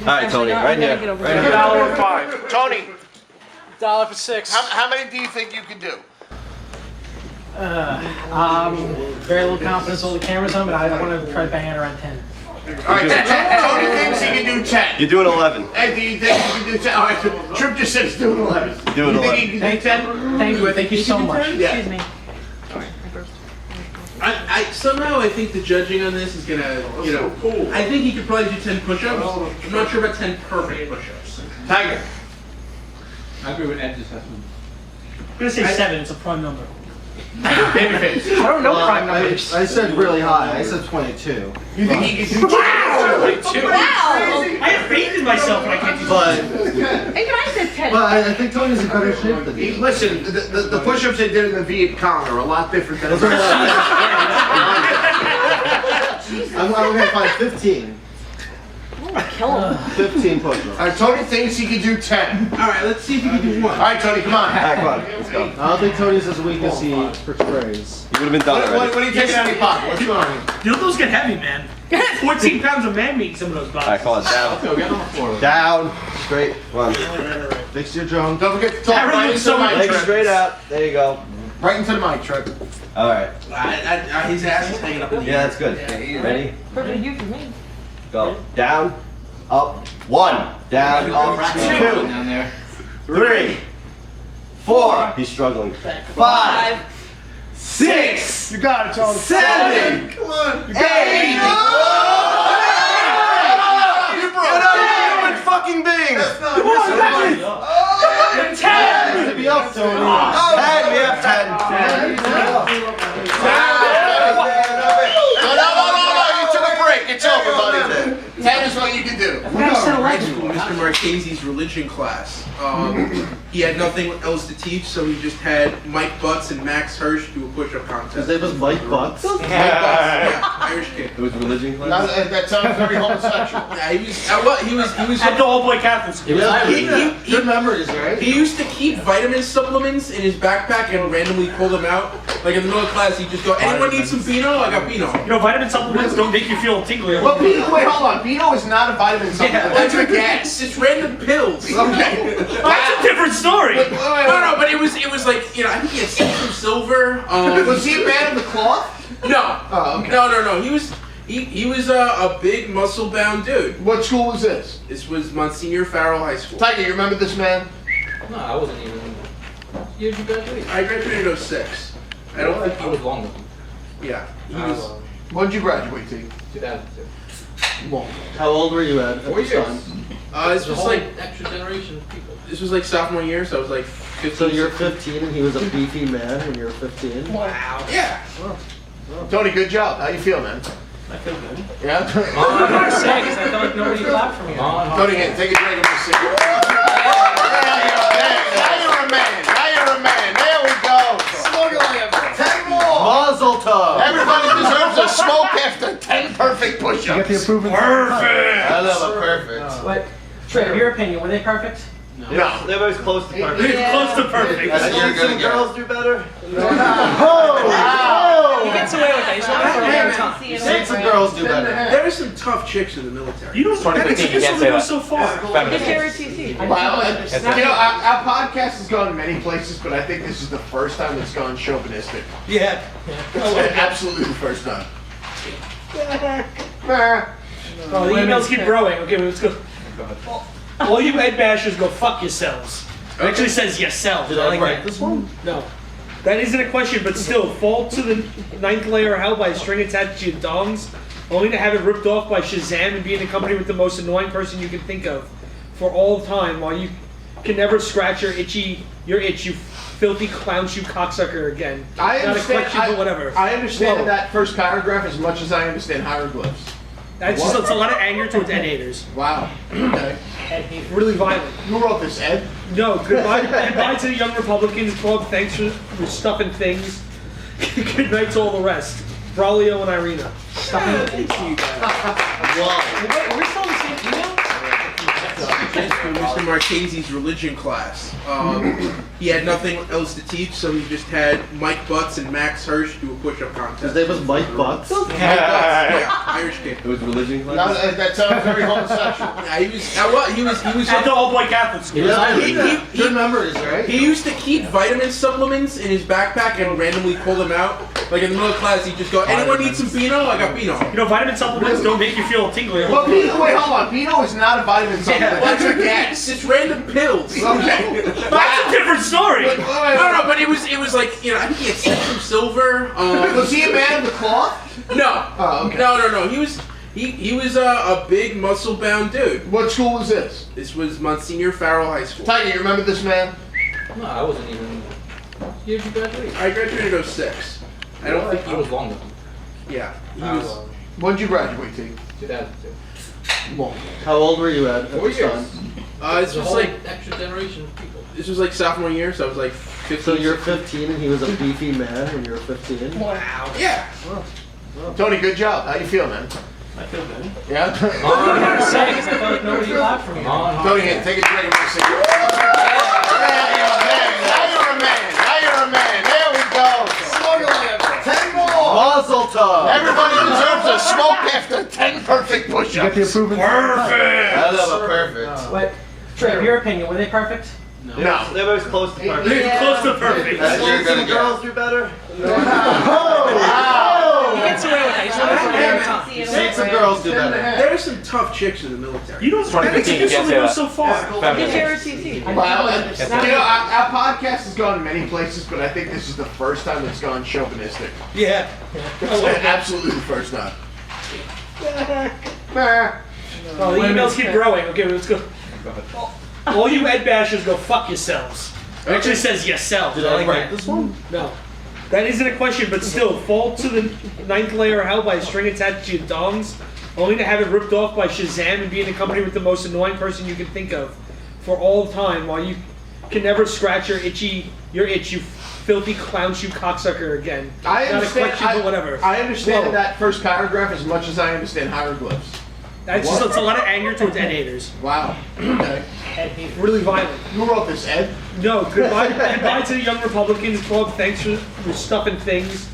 Alright, Tony, right here. Right here. $1 for 5. Tony, $1 for 6. how many do you think you can do? Very little confidence on the cameras on, but I want to try to bang it around 10. All right, Tony thinks he can do 10. You're doing 11. Hey, do you think you can do 10? All right, Trip just said he's doing 11. Doing You 11. think he can do 10? Thank you so much. Yeah. Excuse me. I somehow I think the judging on this is gonna, I think he could probably do 10 push-ups. I'm not sure about 10 perfect push-ups. Tiger. I agree with Ed's assessment. I'm gonna say 7. It's a prime number. Babyface. I don't know prime numbers. I said really high. I said 22. You think he can do 10? Wow. I have faith in myself when I can't do But, Even I said 10. I think Tony's in better shape than you. Listen, the push-ups they did in the Viet Cong are a lot different than. I'm gonna find 15. Kill him. 15 push-ups. All right, Tony thinks he can do 10. All right, let's see if he can do 1. All right, Tony, come on. Alright, come on. Let's go. I don't think Tony's as weak as he portrays. You would have been done What already. are you taking out of your pocket? What's going on? Dildos get heavy, man. 14 pounds of man meat in some of those Alright, boxes. come on, down. Get on the floor. Down. Straight. Come on. Fix your jump. Don't forget to talk That right really into the so mic, Legs Trip. straight out. There you go. Right into the mic, Trip. Alright. His ass is hanging up in the Yeah, that's good. Ready? Perfect you for me. Go. Down. Up. 1. Down. Up. 2. Down there. 3. 4. He's struggling. 5. 6. You got it, Tony. 7. Come on. 8. You broke. Get up, you human fucking being! Come on, 10! Be up, Tony. 10, we have 10. No, you took a break. It's over, buddy. 10 is what you can do. Mr. Marchese's religion class. He had nothing else to teach, so he just had Mike Butts and Max Hirsch do a push-up His contest. name was Mike Butts. Mike Butts, yeah, Irish kid. It was religion Now, class? that sounds very homosexual. Yeah, he was. At the all-boy Catholic school. Good memories, right? He used to keep vitamin supplements in his backpack and randomly pull them out. Like in the middle of class, he'd just go, "Anyone need some Beano? I got Beano." You know, vitamin supplements don't make you feel tingly. Well, Beano, wait, hold on. Beano is not a vitamin supplement. That's a gas. It's random pills. Okay. That's a different story. No, but it was like, I think he had some silver. Was he a man of the cloth? No. Oh, okay. No. He was a big muscle-bound dude. What school was this? This was Monsignor Farrell High School. Tiger, you remember this man? No, I wasn't even. What year did you graduate? I graduated in 06. I don't think I was longer. Yeah, he was. When did you graduate, T? 2002. Well, How old were you at 4 this years. time? This The was whole like extra generation of people. this was like sophomore year, so I was like 15. So you're 15 and he was a beefy man when you were 15? Wow. Yeah. Tony, good job. How you feel, man? I feel good. Yeah? I'm not saying because I feel like nobody clapped for me. Tony, here, take a drink of this cigarette. Now you're a man. Now you're a man. There we go. 10 more. Mazel tov! Everybody deserves a smoke after 10 perfect push-ups. You get the approval. Perfect. I love it, perfect. What? Trey, in your opinion, were they perfect? No. They're always close to perfect. It's close to perfect. I think some girls do better. He gets away with it. He's not for a long time. You think some girls do better. There were some tough chicks in the military. You don't. That 2015, you excuse can't only say goes that. so far. Just hear TC. Well, our podcast has gone many places, but I think this is the first time it's gone chauvinistic. Yeah. Absolutely the first time. Oh, the emails keep growing. Okay, let's go. All you Ed bashers go fuck yourselves. It actually says yourselves. Did I I like write that. this one? No. That isn't a question, but still, fall to the 9th layer of hell by a string attached to your dongs, only to have it ripped off by Shazam and be in the company with the most annoying person you can think of for all time, while you can never scratch your itch, you filthy clown shoe cocksucker again. I Not understand. a question, but whatever. I understand Whoa. that first paragraph as much as I understand hieroglyphs. That's just it's a lot of anger towards Ed haters. Wow. Okay. Really violent. Who wrote this, Ed? No, goodbye to the Young Republicans Club. Thanks for stuffing things. Good night to all the rest. Braulio and Irina. Wait, are we still in the same email? Mr. Marchese's religion class. He had nothing else to teach, so he just had Mike Butts and Max Hirsch do a push-up contest. His name was Mike Butts. Yeah, Irish kid. It was religion class? That sounds very homosexual. Yeah, he was. At the all-boy Catholic school. Good memories, right? He used to keep vitamin supplements in his backpack and randomly pull them out. Like in the middle of class, he'd just go, "Anyone need some Beano? I got Beano." You know, vitamin supplements don't make you feel tingly. But Beano, wait, hold on. Beano is not a vitamin supplement. That's a gas. It's random pills. Okay. That's a different story. No, but it was like, you know, I think he had Centrum Silver. Was he a man of the cloth? No. Oh, okay. No. He was a big muscle-bound dude. What school was this? This was Monsignor Farrell High School. Tiger, you remember this man? No, I wasn't even. What year did you graduate? I graduated in 06. I don't think I was longer. Yeah, he was. When did you graduate, T? 2002. Well, How old were you at 4 this years. time? This The was whole like extra generation of people. this was like sophomore year, so I was like 15. So you're 15 and he was a beefy man when you were 15? Wow. Yeah. Tony, good job. How you feel, man? I feel good. Yeah? I'm not saying because I feel like nobody clapped for me. Tony, here, take a drink of this cigarette. Now you're a man. Now you're a man. There we go. 10 more. Mazel tov! Everybody deserves a smoke after 10 perfect push-ups. You get the approval. I love it, perfect. What? Trey, in your opinion, were they perfect? No. They're always close to perfect. It's close to perfect. I think some girls do better. He gets away with it. He's not for a long time. You think some girls do better. There were some tough chicks in the military. You don't. That 2015, excuse you only can't goes say so far. Just hear TC. Well, our podcast has gone many places, but I think this is the first time it's gone chauvinistic. Yeah. Absolutely the first time. Oh, the emails keep growing. Okay, let's go. All you Ed bashers go fuck yourselves. It actually says yourselves. Did I I like write that. this one? No. That isn't a question, but still, fall to the 9th layer of hell by a string attached to your dongs, only to have it ripped off by Shazam and be in the company with the most annoying person you can think of for all time, while you can never scratch your itch, you filthy clown shoe cocksucker again. I Not a understand. question, but whatever. I understand Whoa. that first paragraph as much as I understand hieroglyphs. That's just it's a lot of anger towards Ed haters. Wow. Okay. Really violent. Who wrote this, Ed? No, goodbye to the Young Republicans Club. Thanks for stuffing things.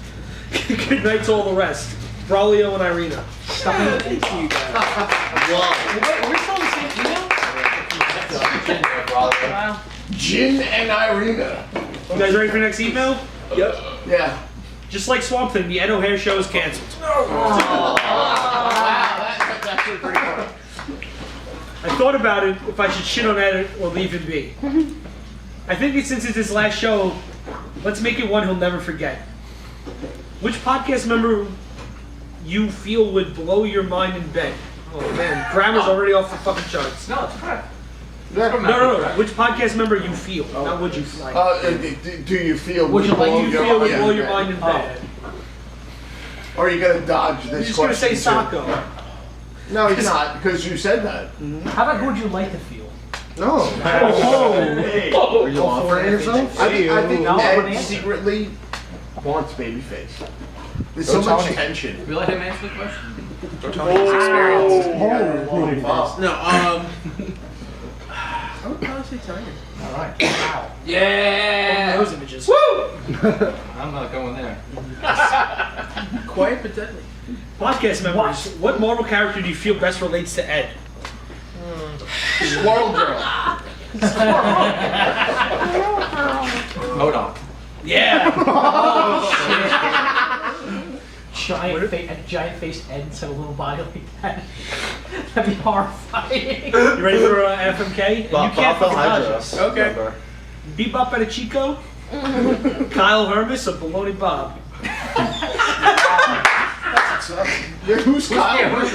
Good night to all the rest. Braulio and Irina. Wait, are we still in the same email? Wow. Jin and Irina. You guys ready for the next email? Yep. Yeah. Just like Swamp Thing, the Ed O'Hare show is canceled. Wow, that's actually pretty funny. I thought about it if I should shit on Ed or leave him be. I think since it's his last show, let's make it one he'll never forget. Which podcast member you feel would blow your mind in bed? Oh man, grammar's already off the fucking charts. No, it's correct. No. Which podcast member you feel, not would you like. Do you feel? Would you like? You feel would blow your mind in bed. Or are you gonna dodge You're this just gonna say question? Sacco. No, he's not, because you said that. How about who would you like to feel? No. Are you offering yourself? I think No, I wouldn't Ed answer. secretly wants babyface. There's so much tension. We let him answer the question. No, I would probably say Tiger. Alright. Wow. Yeah. Those images. I'm not going there. Quiet but deadly. Podcast members, what Marvel character do you feel best relates to Ed? Squirrel Girl. Hold on. Yeah. Giant faced Ed instead of a little body like that. That'd be horrifying. You ready for FMK? And you can't fucking dodge us. Okay. Bebop Chico, Kyle Hermes, or Baloney Bob? Who's Kyle Hermes?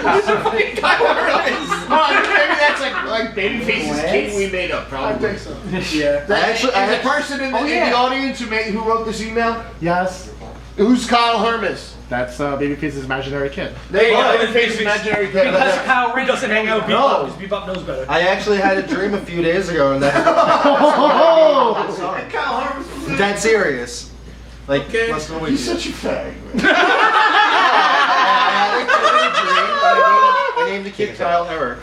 Maybe that's like Babyface's kid we made up, probably. I think so. Yeah. Is the person in the audience who wrote this email? Yes. Who's Kyle Hermes? That's Babyface's imaginary kid. There you go, Yeah, Babyface's imaginary kid. Because Kyle He doesn't hang out with Bebop because Bebop knows better. I actually had a dream a few days ago, and that. Kyle Hermes. Dead serious. Like, Okay. less than a week. He's such a fag. I named the kid Kyle Eric.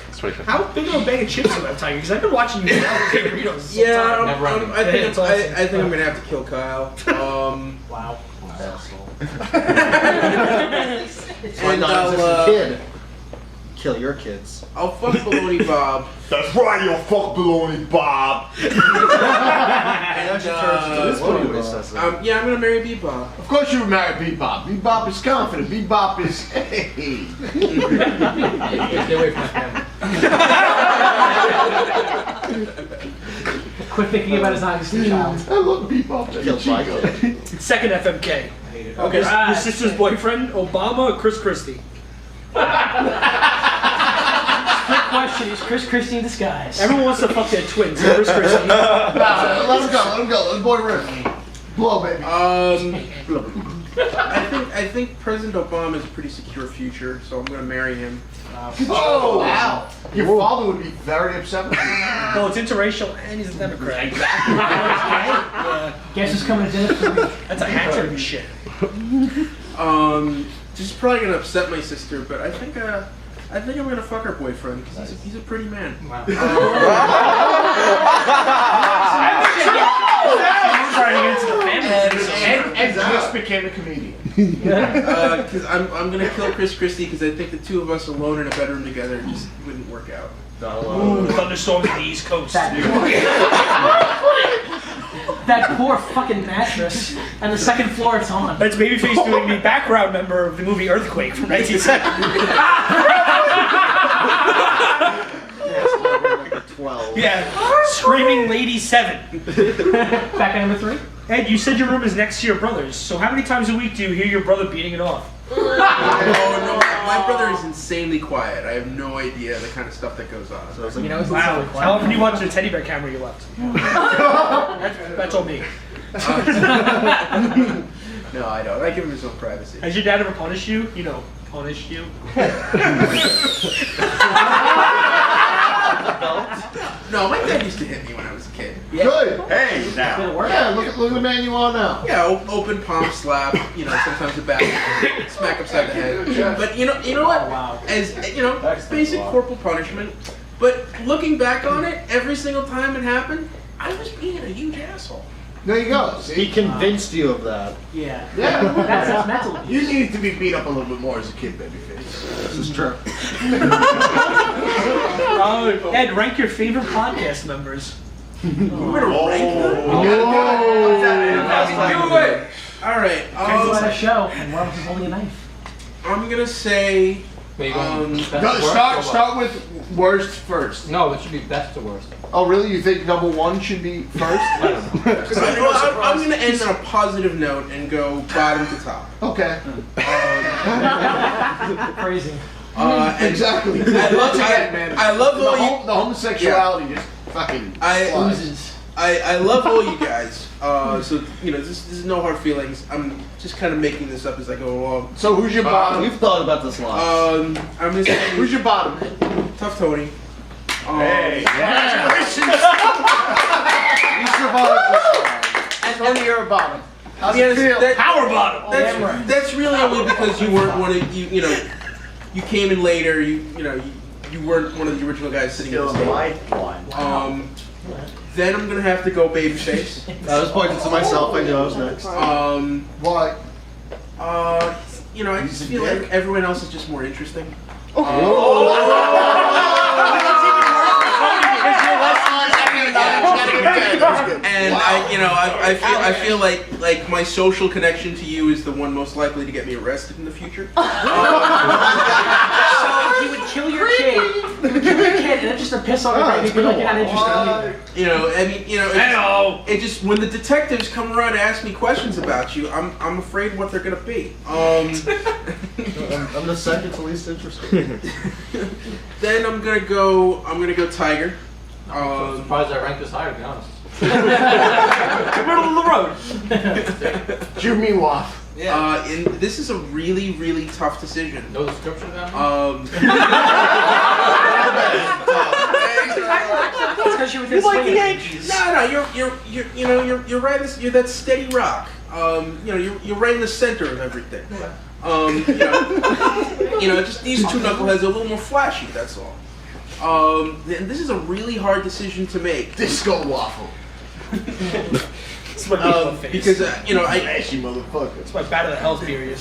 How big of a bag of chips do you have, Tiger? Because I've been watching you now with Doritos. Yeah, Never ending. I think It's awesome. I think I'm gonna have to kill Kyle. Wow. My And non-existent kid. Kill your kids. I'll fuck Baloney Bob. That's right, you'll fuck Baloney Bob. Yeah, I'm gonna marry Bebop. Of course you would marry Bebop. Bebop is confident. Bebop is, hey. Stay away from my camera. Quit thinking about his non-existent child. I love Bebop. Killed my kid. Second FMK. Okay. Your sister's boyfriend, Obama or Chris Christie? Quick question: is Chris Christie in disguise? Everyone wants to fuck their twins. Chris Christie. Let him go. Let the boy rip. Blow, baby. I think President Obama has a pretty secure future, so I'm gonna marry him. Oh, wow. Your father would be very upset with you. Well, it's interracial and he's a Democrat. Guess who's coming to dinner for me? That's a hat trick of shit. This is probably gonna upset my sister, but I think I'm gonna fuck her boyfriend because he's a pretty man. Wow. Trying to get into the family. And just became a comedian. Because I'm gonna kill Chris Christie because I think the two of us alone in a bedroom together just wouldn't work out. Ooh, thunderstorms on the East Coast. That poor fucking mattress, and the second floor it's on. That's Babyface doing the background member of the movie Earthquake from 1970. 12. Yeah, Screaming Lady 7. Back at number 3. Ed, you said your room is next to your brother's, so how many times a week do you hear your brother beating it off? Oh no, my brother is insanely quiet. I have no idea the kind of stuff that goes on. So it's like, You know, it's Wow, insanely how often quiet. do you watch the teddy bear camera you left? That's all me. No, I don't. I give him his own privacy. Has your dad ever punished you? You know, punished you? No, my dad used to hit me when I was a kid. Good. Hey, Did now. it work? Yeah, look at the man you are now. Yeah, open palm slap. You know, sometimes a back smack upside the head. But you know what? Oh, wow. As you know, basic corporal punishment. But looking back on it, every single time it happened, I was being a huge asshole. There you go. he See? convinced you of that. Yeah. Yeah. That's mental abuse. You needed to be beat up a little bit more as a kid, babyface. This is true. Ed, rank your favorite podcast members. We're gonna rank them? Oh. Do it. All right. Ken's at a show, and one of us is holding a knife. I'm gonna say. Start with worst first. No, it should be best to worst. Oh, really? You think number one should be first? I'm gonna end on a positive note and go bottom to top. Okay. Crazy. Exactly. I love all you. The homosexuality just fucking oozes. I love all you guys. So this is no hard feelings. I'm just kind of making this up as I go along. So who's your bottom? We've thought about this a lot. I'm gonna say Who's your bottom? Tough Tony. Hey, congratulations! You survived this one. And you're a bottom. How's it feel? Power bottom. That's really only because you weren't one of you know. You came in later. You weren't one of the original guys sitting in the stage. Then I'm gonna have to go babyface. I was pointing to myself. I knew I was next. Why? I just feel like everyone else is just more interesting. And I feel like my social connection to you is the one most likely to get me arrested in the future. So you would kill your kid, and then just to piss on her, you'd be like, you're not interested. It just when the detectives come around to ask me questions about you, I'm afraid what they're gonna be. I'm the second to least interested. Then I'm gonna go Tiger. I'm surprised I ranked this higher, to be honest. Middle of the road. Jimmy Waff. Yeah. And this is a really, really tough decision. No description of that? You like the Yankees? No, you're right. You're that steady rock. You're right in the center of everything. Just these two knuckleheads are a little more flashy. That's all. And this is a really hard decision to make. Disco Waffle. It's my meatloaf face. Because I ashy motherfucker. It's my bad of the hell period.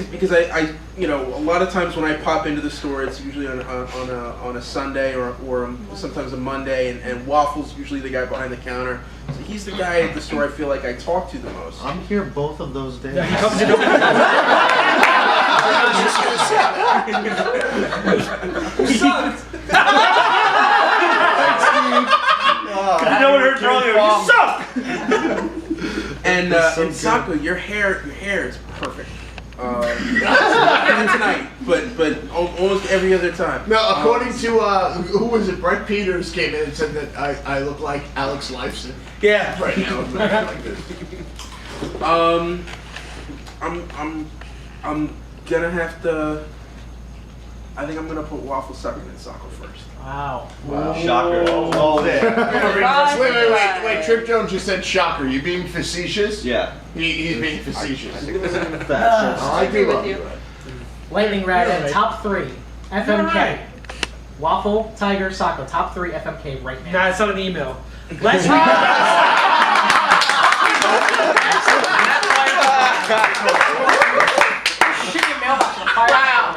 Because a lot of times when I pop into the store, it's usually on a Sunday or sometimes a Monday, and Waffle's usually the guy behind the counter. So he's the guy at the store I feel like I talk to the most. I'm here both of those days. Yeah, he comes in. He sucked. You know what hurt earlier? You suck. And Sako, your hair is perfect. Not tonight, but almost every other time. No, according to who was it? Brett Peters came in and said that I look like Alex Lifeson. Yeah. Right now, like this. I'm gonna have to. I think I'm gonna put Waffle second and Sako first. Wow. Shocker. Oh, yeah. Wait. Trip Jones just said shocker. You being facetious? Yeah. He's being facetious. I agree with you. Lightning Rad, top 3. FMK. Waffle, Tiger, Sako. Top 3 FMK right now. Nah, it's not an email. Last week.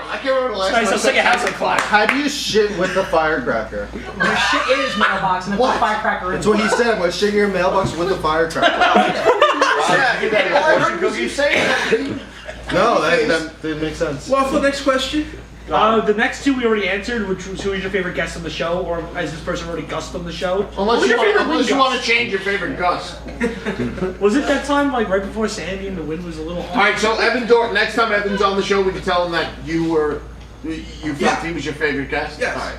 I can't remember the last time. So second house on fire. How do you shit with the firecracker? Your shit in his mailbox and then put a firecracker in. That's what he said. I'm going to shit in your mailbox with the firecracker. Because you say that. No, that makes sense. Waffle, next question. The next two we already answered, which was who is your favorite guest on the show, or has this person already gussed on the show? Unless you want to change your favorite Gus. Was it that time, like right before Sandy and the wind was a little hot? Alright, so Evan Dorton, next time Evan's on the show, we can tell him that you felt he was your favorite guest? Yes. Alright.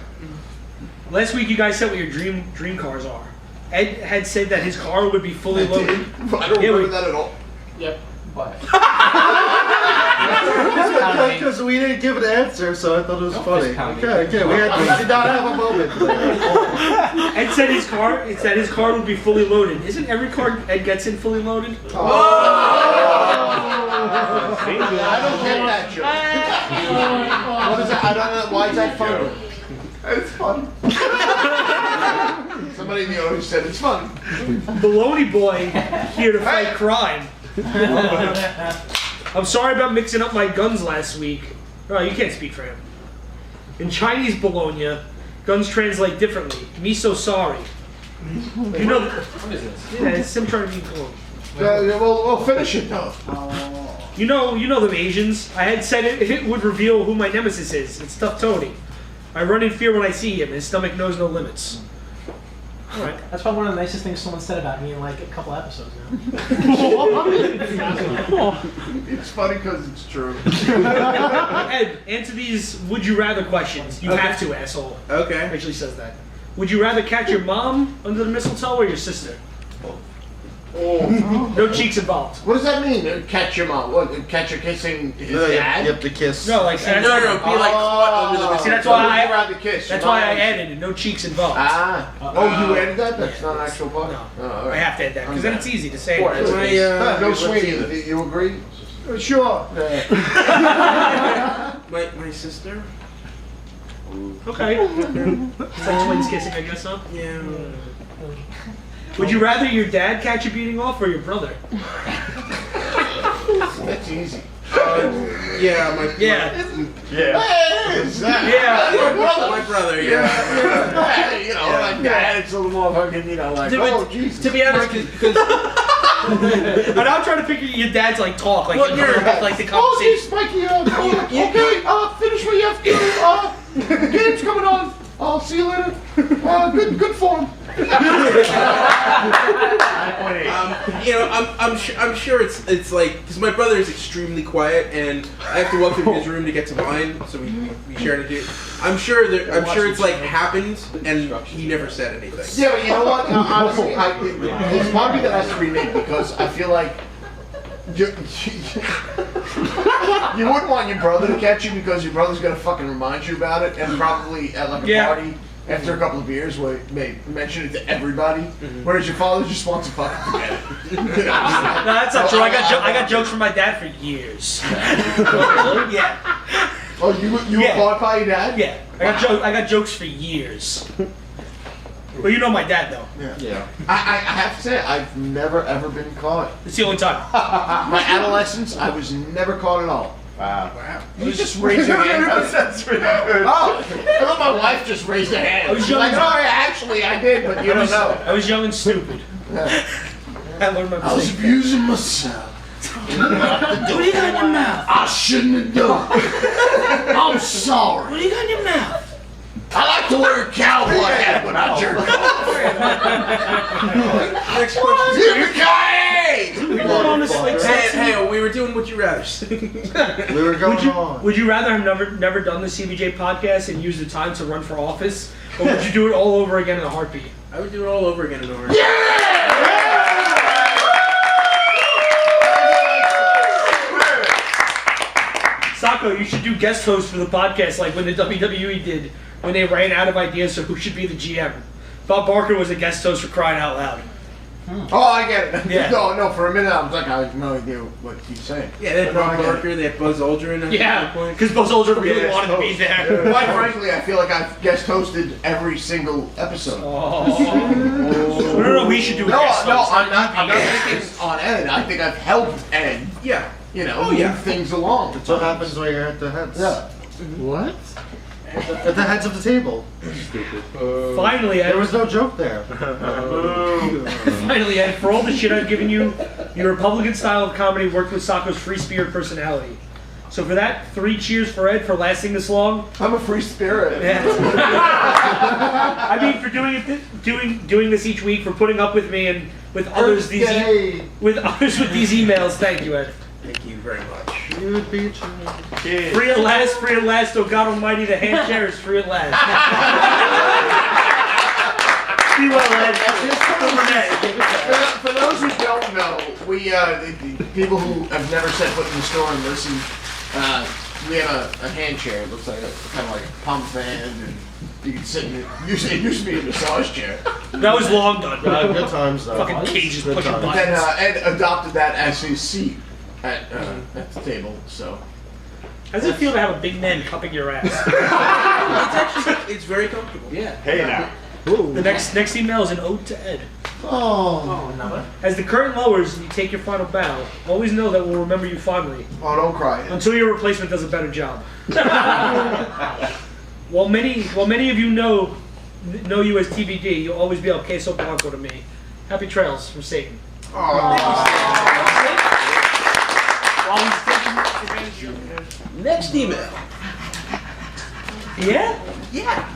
Last week you guys said what your dream cars are. Ed had said that his car would be fully loaded. I don't remember that at all. Yep. But. Because we didn't give an answer, so I thought it was funny. Okay, we did not have a moment. Ed said his car would be fully loaded. Isn't every car Ed gets in fully loaded? I don't get that joke. What is that? I don't know. Why is that funny? It's fun. Somebody in the audience said it's fun. Baloney Boy here to fight crime. I'm sorry about mixing up my guns last week. Oh, you can't speak for him. In Chinese Bologna, guns translate differently. Me so sorry. You know, What is this? yeah, it's him trying to be cool. Well, finish it though. You know them Asians. I had said it would reveal who my nemesis is. It's Tough Tony. I run in fear when I see him. His stomach knows no limits. All right. That's probably one of the nicest things someone said about me in like a couple episodes now. It's funny because it's true. Ed, answer these would you rather questions. You have to, asshole. Okay. Actually says that. Would you rather catch your mom under the mistletoe or your sister? No cheeks involved. What does that mean? Catch your mom? What? Catch her kissing his dad? Yep, the kiss. No, like No, be like caught under the See, that's why I rather kiss. That's why I added it. No cheeks involved. Ah. You added that? That's not an actual part? No. Oh, all I right. have to add that because then it's easy to say. No, sweetie, you agree? Sure. My sister? Okay. It's like twins kissing, I guess, huh? Yeah. Would you rather your dad catch you beating off or your brother? That's easy. Yeah, Yeah. Hey, is that? Yeah. my brother, yeah. You know, like that, it's a little more fucking, like, oh, Jesus. To be honest, because And I'm trying to picture your dad's like talk, like, Well, in you're- front of, like the Oh, geez, conversation. Mikey, okay, finish what you have to do. The game's coming on. I'll see you later. Good form. I'm sure it's like because my brother is extremely quiet and I have to walk through his room to get to mine, so we share it. I'm sure it's like happened and he never said anything. Yeah, but you know what? Honestly, it's part of me that has to be me because I feel like you wouldn't want your brother to catch you because your brother's gonna fucking remind you about it and probably at like a party. After a couple of beers, we may mention it to everybody, whereas your father just wants to fucking forget it. No, that's not true. I got jokes from my dad for years. Yeah. Oh, you were caught by your dad? Yeah. I got jokes for years. Well, you know my dad though. Yeah. I have to say, I've never ever been caught. It's the only time. My adolescence, I was never caught at all. Wow. You just raised your hand. That's pretty good. Oh, I thought my wife just raised her hand. I was She's young. like, oh yeah, actually I did, but you don't know. I was young and stupid. I learned my I was mistake. abusing myself. What do you got in your mouth? I shouldn't have done it. I'm sorry. What do you got in your mouth? I like to wear a cowboy hat when I jerk off. Next question. Yippee-ki-yay! We going on this like Hey, we were doing what you rather. We were going on. Would you rather have never done the CBJ podcast and use the time to run for office, or would you do it all over again in a heartbeat? I would do it all over again in order. Sacco, you should do guest host for the podcast like when the WWE did when they ran out of ideas of who should be the GM. Bob Barker was a guest host for crying out loud. Oh, I get it. Yeah. No, for a minute I was like, I have no idea what he's saying. Yeah, they had No, I Bob get it. Barker, they had Buzz Aldrin. At Yeah, one point. because Buzz Aldrin really wanted to be there. Quite frankly, I feel like I've guest hosted every single episode. No, we should do a guest host. I'm not thinking on Ed. I think I've helped Ed, Yeah. move things along. That's what happens when you're at the heads. Yeah. What? At the heads of the table. Finally, Ed. There was no joke there. Finally, Ed, for all the shit I've given you, your Republican style of comedy worked with Sacco's free spirit personality. So for that, 3 cheers for Ed for lasting this long. I'm a free spirit. Yeah. I mean, for doing this each week, for putting up with me and with others with these emails. Thank you, Ed. Thank you very much. You'd be Free at last, oh God Almighty, the hand chair is free at last. Be well, Ed. For those who don't know, we the people who have never set foot in the store and listen, we have a hand chair. It looks like kind of like a pump fan, and you can sit in it. It used to be a massage chair. That was long done. good times though. Fucking cages Good pushing times. But then buttons. Ed adopted that as his seat at the table. So How does it feel to have a big man cupping your ass? It's very comfortable. yeah. Hey now. The next email is an ode to Ed. Oh, As the curtain lowers and you take your final bow, always know that we'll remember you fondly don't cry. until your replacement does a better job. While many of you know you as TBD, you'll always be El Queso Blanco to me. Happy trails from Satan. Next email. Yeah? Yeah.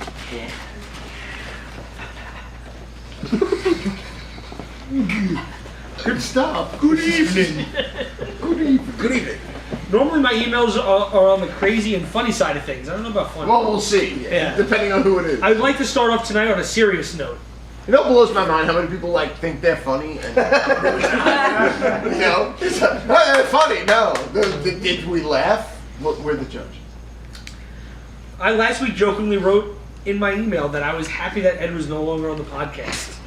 Good stuff. Good evening. Good evening. Good evening. Normally my emails are on the crazy and funny side of things. I don't know about funny. Well, we'll see. Yeah. Depending on who it is. I'd like to start off tonight on a serious note. You know what blows my mind? How many people like think they're funny? And, you know, they're funny. No, did we laugh? We're the judge. I last week jokingly wrote in my email that I was happy that Ed was no longer on the podcast.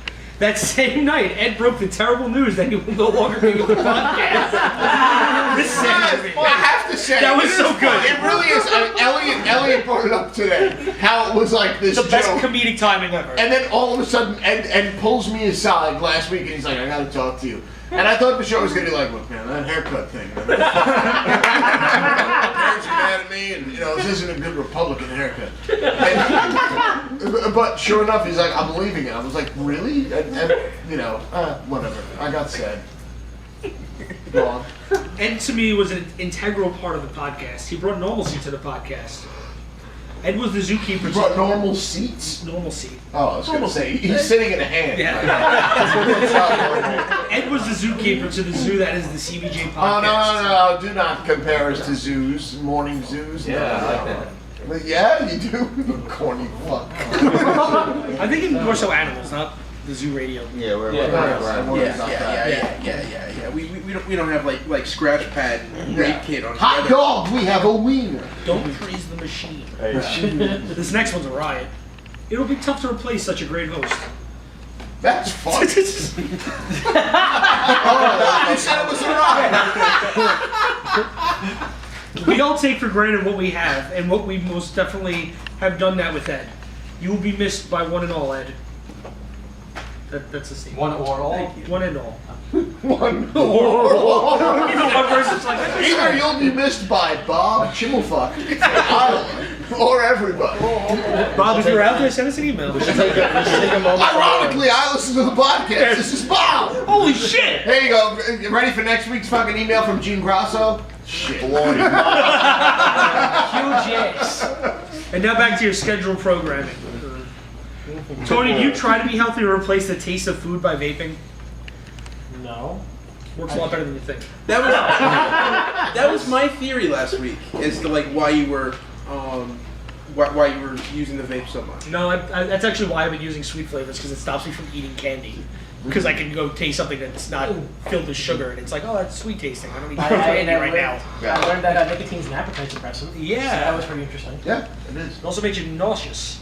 That same night, Ed broke the terrible news that he will no longer be on the podcast. This is I have to say, that was so good. It really is. Elliot brought it up today. How it was like this The best joke. comedic timing ever. And then all of a sudden, Ed pulls me aside last week and he's like, I gotta talk to you. And I thought the show was gonna be like, look, man, that haircut thing. Man. Parents are mad at me, and you know, this isn't a good Republican haircut. And, but sure enough, he's like, I'm leaving it. I was like, really? And you know, whatever. I got sad. Go on. Ed to me was an integral part of the podcast. He brought normalcy to the podcast. Ed was the zookeeper. You brought normal seats? Normalcy. Oh, I was gonna say, he's sitting in a hand. Yeah. Ed was the zookeeper to the zoo that is the Wcbj podcast. Oh, no. Do not compare us to zoos, morning zoos. Yeah, I like that. But yeah, you do. You corny fuck. I think it's more so animals, not the zoo radio. Yeah, we're Yeah. We don't have like scratch pad rape kit on. Hot dog, we have a wiener. Don't praise the machine. This next one's a riot. It'll be tough to replace such a great host. That's fun. You said it was a riot. We all take for granted what we have, and what we most definitely have done that with Ed. You will be missed by one and all, Ed. That's the statement. One or all? One and all. One. Even one person's like, Either you'll be missed by Bob Chimmelfuck, or everybody. Bob, if you're out there, send us an email. We should take a moment. Ironically, I listen to the podcast. This is Bob. Holy shit! There you go. You ready for next week's fucking email from Gene Grasso? Shit. Huge yes. And now back to your scheduled programming. Tony, do you try to be healthy or replace the taste of food by vaping? No. Works a lot better than you think. That was my theory last week as to like why you were using the vape so much. No, that's actually why I've been using sweet flavors, because it stops me from eating candy. Because I can go taste something that's not filled with sugar, and it's like, oh, that's sweet tasting. I don't need candy right now. I learned that nicotine's an appetite suppressant. Yeah. So that was pretty interesting. Yeah, it is. It also makes you nauseous.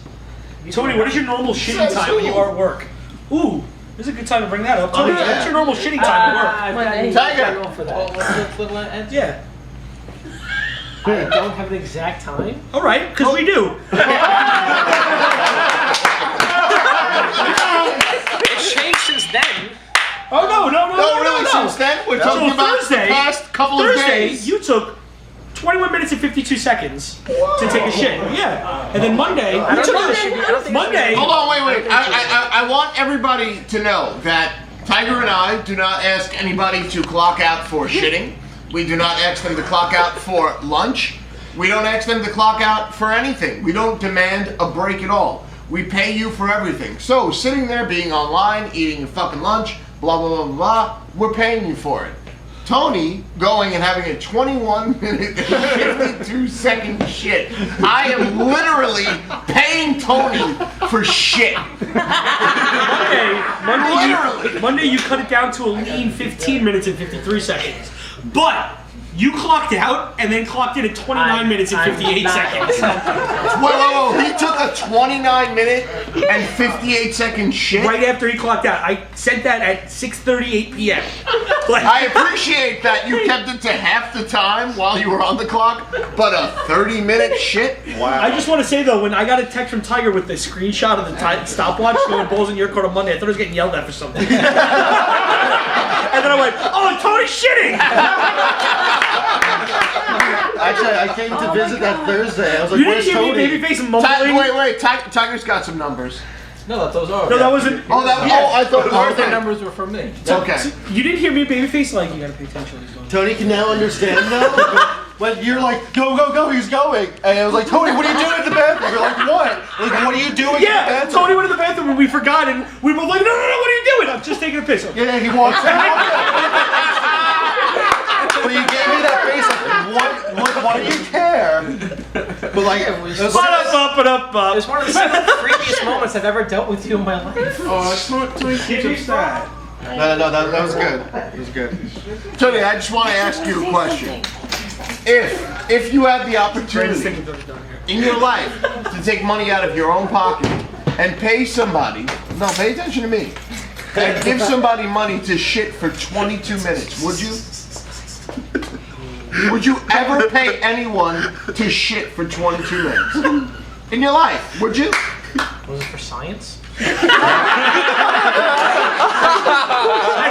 Tony, what is your normal shitting time when you are at work? Ooh, this is a good time to bring that up. Tony, yeah. what's your normal shitting time at work? Tiger. For that. What's the equivalent? Ed? Yeah. I don't have an exact time. All right, because we do. It's changed since then. Oh, no. No, really, since then, we're talking So about Thursday, the past couple of days. you took 21 minutes and 52 seconds to take a shit. Yeah. And then Monday, I don't think it should be. I don't think Monday. Hold on, wait. I want everybody to know that Tiger and I do not ask anybody to clock out for shitting. We do not ask them to clock out for lunch. We don't ask them to clock out for anything. We don't demand a break at all. We pay you for everything. So, sitting there, being online, eating your fucking lunch, blah, blah, blah, blah, we're paying you for it. Tony going and having a 21-minute and 52-second shit. I am literally paying Tony for shit. Monday you cut it down to a lean 15 minutes and 53 seconds. But you clocked out and then clocked in at 29 minutes and 58 seconds. Whoa. He took a 29-minute and 58-second shit? Right after he clocked out. I sent that at 6:38 p.m. I appreciate that you kept it to half the time while you were on the clock, but a 30-minute shit? Wow. I just want to say, though, when I got a text from Tiger with the screenshot of the stopwatch going balls in your court on Monday, I thought I was getting yelled at for something. And then I went, oh, Tony's shitting! Actually, I came to visit that Thursday. I was like, You where's didn't give Tony? me babyface mumbling? Wait. Tiger's got some numbers. No, those are. No, that wasn't. Oh, I thought Both their okay. numbers were from me. Okay. You didn't hear me, babyface? Like, you gotta pay attention to what's going on. Tony can now understand now. When you're like, go, go, go, he's going. And I was like, Tony, what are you doing in the bathroom? You're like, what? Like, what are you doing in the Yeah, bathroom? Tony went to the bathroom and we forgot, and we were like, no, what are you doing? I'm just taking a piss. Yeah, he walks in. But you gave me that face like, why do you care? But like, it was It's one of the 7 creepiest moments I've ever dealt with you in my life. Oh, Tony keeps upset. No, that was good. It was good. Tony, I just want to ask you a question. If you had the opportunity in your life to take money out of your own pocket and pay somebody, no, pay attention to me, and give somebody money to shit for 22 minutes, would you? Would you ever pay anyone to shit for 22 minutes? In your life, would you? Was it for science? That's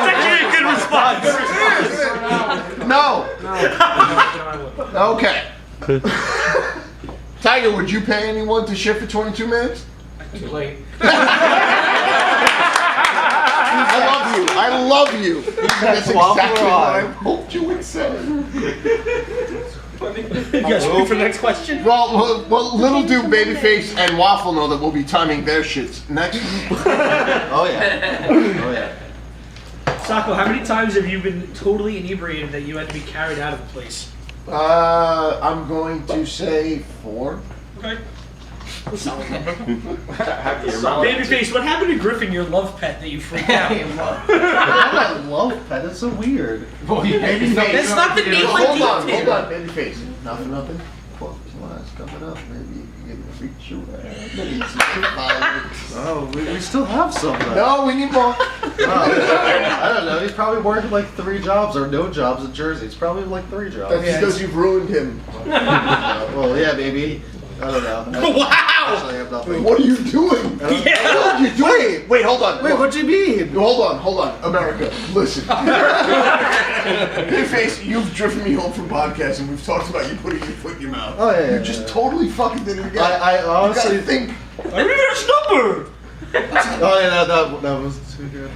actually a good response. No. Okay. Tiger, would you pay anyone to shit for 22 minutes? Too late. I love you. That's exactly what I hoped you would say. You guys ready for the next question? Well, little do Babyface and Waffle know that we'll be timing their shits next. Oh yeah. Sako, how many times have you been totally inebriated that you had to be carried out of the place? I'm going to say 4. Okay. Babyface, what happened to Griffin, your love pet that you freaked out? I love pet. It's so weird. Babyface. That's not the name Hold I on, gave Babyface. Nothing. Well, it's coming up. Maybe you can reach your Oh, we still have some. Though. No, we need more. I don't know. He's probably working like 3 jobs or no jobs in Jersey. It's probably like 3 jobs. That's because you've ruined him. Well, yeah, maybe. I don't know. Wow! Actually, I have nothing. What are you doing? Yeah. What are you doing? Wait, hold on. Wait, what do you mean? Hold on, America. Listen. Babyface, you've driven me home from podcasts and we've talked about you putting your foot in your mouth. Oh yeah. You just totally fucking did it again. I honestly you gotta think. I need a number! Oh yeah, that was too good.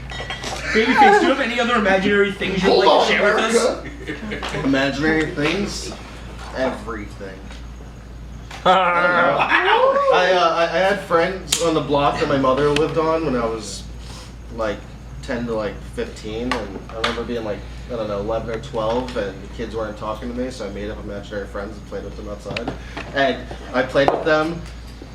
Babyface, do you have any other imaginary things you'd Hold like on, to share with us? America. Imaginary things, everything. I had friends on the block that my mother lived on when I was like 10 to like 15, and I remember being like, I don't know, 11 or 12, and the kids weren't talking to me, so I made up imaginary friends and played with them outside. And I played with them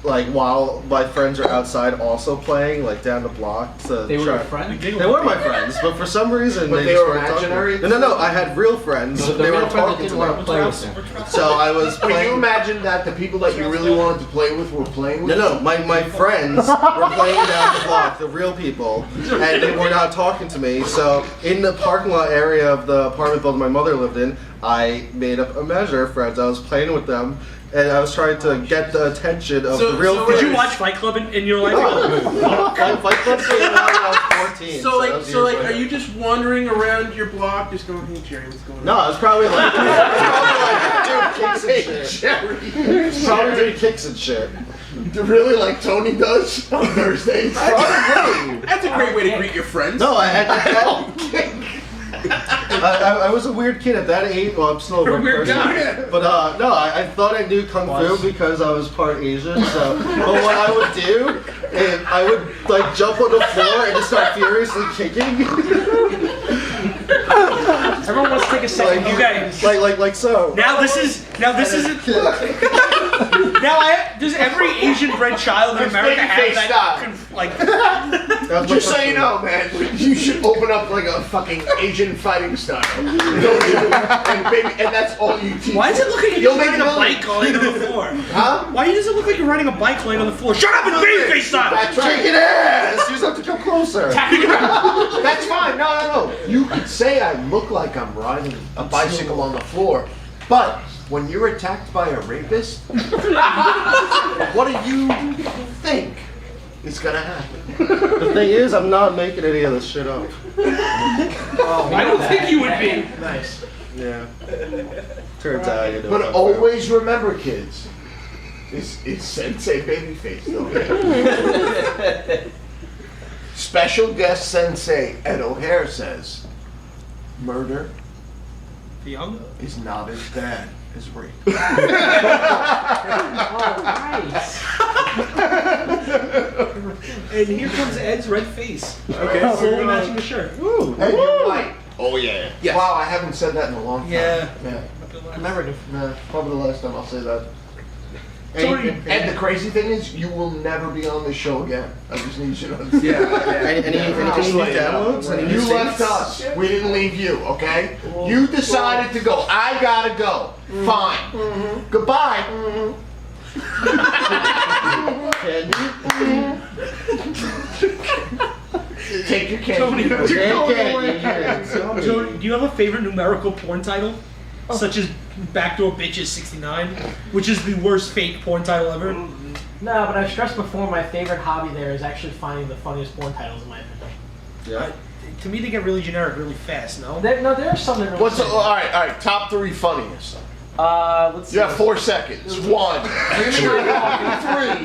like while my friends are outside also playing, like down the block. To They were your friends? They were my friends, but for some reason But they they just were weren't talking. imaginary? No, I had real friends. The They real weren't friend that talking to didn't want to me. play with him. So I was Can you playing. imagine that the people that you really wanted to play with were playing with? No, my friends were playing down the block, the real people, and they were not talking to me. So in the parking lot area of the apartment building my mother lived in, I made up imaginary friends. I was playing with them, and I was trying to get the attention of the real friends. Did you watch Fight Club in your life? Fight Club came out when I was 14. So that was years are later. you just wandering around your block, just going, "Hey Jerry, what's going on?" No, I was probably like, doing kicks and shit. Probably doing kicks and shit. Really, like Tony does on Thursdays? Probably. That's a great way to greet your friends. No, I was a weird kid at that age. Well, I'm still a weird person. guy. But no, I thought I knew Kung Fu because I was part Asian. So, but what I would do is I would like jump on the floor and just start furiously kicking. Everyone wants to take a second. You guys. Like so. Now this is does every Asian bred child in America have that Just so you know, man, you should open up like a fucking Asian fighting style. And that's all you teach. Why does it look like you're riding a bike laying on the floor? Huh? Why does it look like you're riding a bike laying on the floor? Shut up and babyface style! That's right. Kick it ass! You just have to come closer. That's fine. No. You could say I look like I'm riding a bicycle on the floor, but when you're attacked by a rapist, what do you think is gonna happen? The thing is, I'm not making any of this shit up. I don't think you would be. Nice. Yeah. Turns out I know. But always remember, kids, it's Sensei Babyface. Okay? Special guest sensei Ed O'Hare says, murder The young? is not as bad as rape. Oh, nice. And here comes Ed's red face. Okay. Slowly matching the shirt. Ooh. And you're white. Oh yeah. Yes. Wow, I haven't said that in a long time. Yeah. Never do. Nah, probably the last time I'll say that. Sorry. And the crazy thing is, you will never be on this show again. I just need you to understand. Any new downloads? Any new You left saves? us. We didn't leave you, okay? You decided to go. I gotta go. Fine. Goodbye. Take your candy. Tony, do you have a favorite numerical porn title? Such as Backdoor Bitches 69, which is the worst fake porn title ever. No, but I've stressed before my favorite hobby there is actually finding the funniest porn titles in my opinion. Yeah. To me, they get really generic really fast, no? There are some that really What's all right, top 3 funniest. let's see. You have 4 seconds. 1, 2, 3,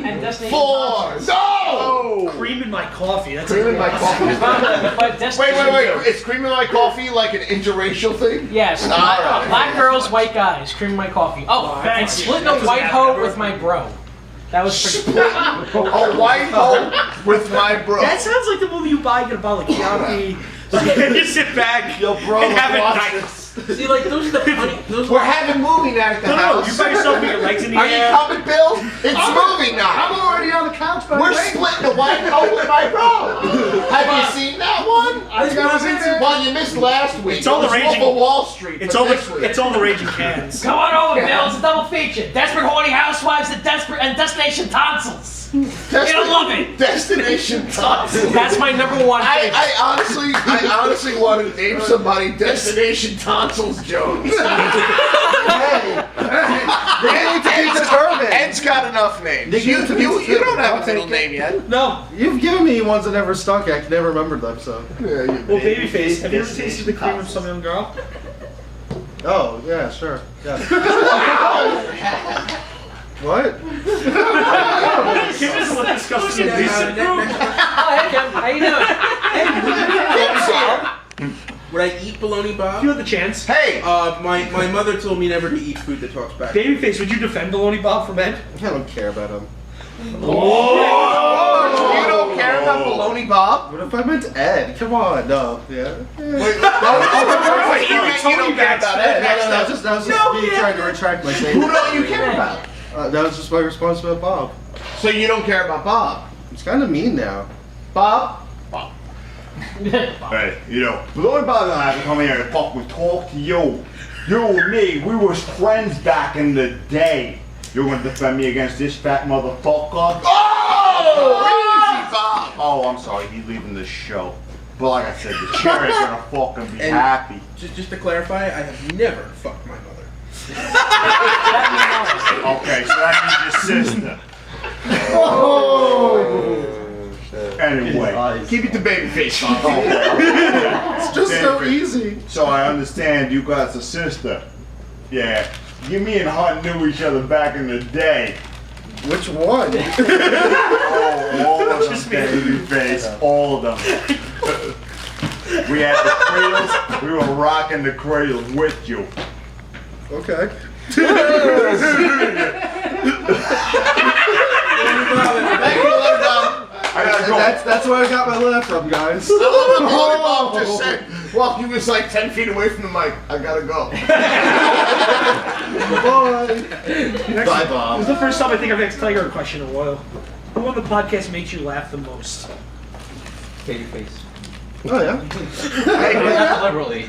And Destination 4. Tonsils. No! Cream in my coffee. That's Cream in my coffee. But Destination Wait. Is cream in my coffee like an interracial thing? Yes. All right. Black girls, white guys. Cream in my coffee. Oh, and splitting a white hoe with my bro. That was pretty cool. A white hoe with my bro. That sounds like the movie you buy, get a bottle of Chianti, and you sit back Yo, bro, and have it watch nice. See, like those are the funny. We're having movie night at the No, house. you by yourself with your legs in the Are air. you coming, Bill? It's movie night. I'm already on the couch, by the We're way. splitting the white hoe with my bro. Have you seen that one? I was in there. Well, you missed last week. It's all the It was raging- Wolf of Wall Street. It's but all this week. it's all the raging cans. Come on over, Bill. It's a double feature. Desperate Horny Housewives and Destination Tonsils. You're gonna love it. Destination Tonsils. That's my number one favorite. I honestly want to name somebody Destination Tonsils Jones. Ed's got enough names. You don't have a middle name yet. No. You've given me ones that never stuck. I can never remember them. So. Yeah, Well, Babyface, have you ever tasted the cream of some young girl? Oh yeah, sure. Yeah. What? Kim doesn't let disgusting things. Oh, hey, Kim. How you doing? Would I eat bologna If Bob? you had the chance. Hey! My mother told me never to eat food that talks back. Babyface, would you defend Baloney Bob from Ed? I don't care about him. Oh, you don't care about Bologna Bob? What if I meant Ed? Come on, no. Yeah. You don't care about Ed. That was just me trying to retract my Who statement. don't you care about? That was just my response to Bob. So you don't care about Bob? It's kind of mean now. Bob? Hey, Bologna Bob and I have to come here and fucking talk to you. You and me, we was friends back in the day. You're gonna defend me against this fat motherfucker? Oh! Easy, Bob! Oh, I'm sorry, he's leaving the show. But like I said, the chair is gonna fucking be happy. Just to clarify, I have never fucked my mother. Okay, so that means your sister. Anyway, Keep it to babyface, Bob. It's just so easy. so I understand you got a sister. Yeah. You, me and her knew each other back in the day. Which one? Oh, all of them, babyface. All of them. We had the cradles. We were rocking the cradles with you. Okay. Thank you, let down. I gotta go. That's where I got my laugh from, guys. I love when Bologna Bob just said, well, he was like 10 feet away from the mic. I gotta go. Bye, Bob. This is the first time I think I've asked Tiger a question in a while. Who on the podcast makes you laugh the most? Babyface. Oh yeah. Not deliberately.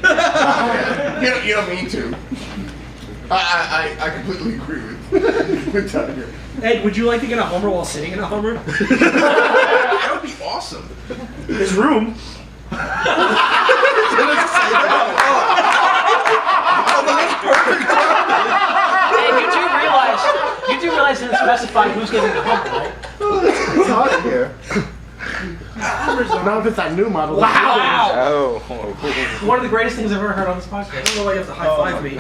You don't mean to. I completely agree with Tiger. Ed, would you like to get a Hummer while sitting in a Hummer? That would be awesome. His room. Hey, you do realize it didn't specify who's getting the hump, right? It's hot in here. Not if it's that new model. Wow! Oh. One of the greatest things I've ever heard on this I podcast. don't know why you have to high five me.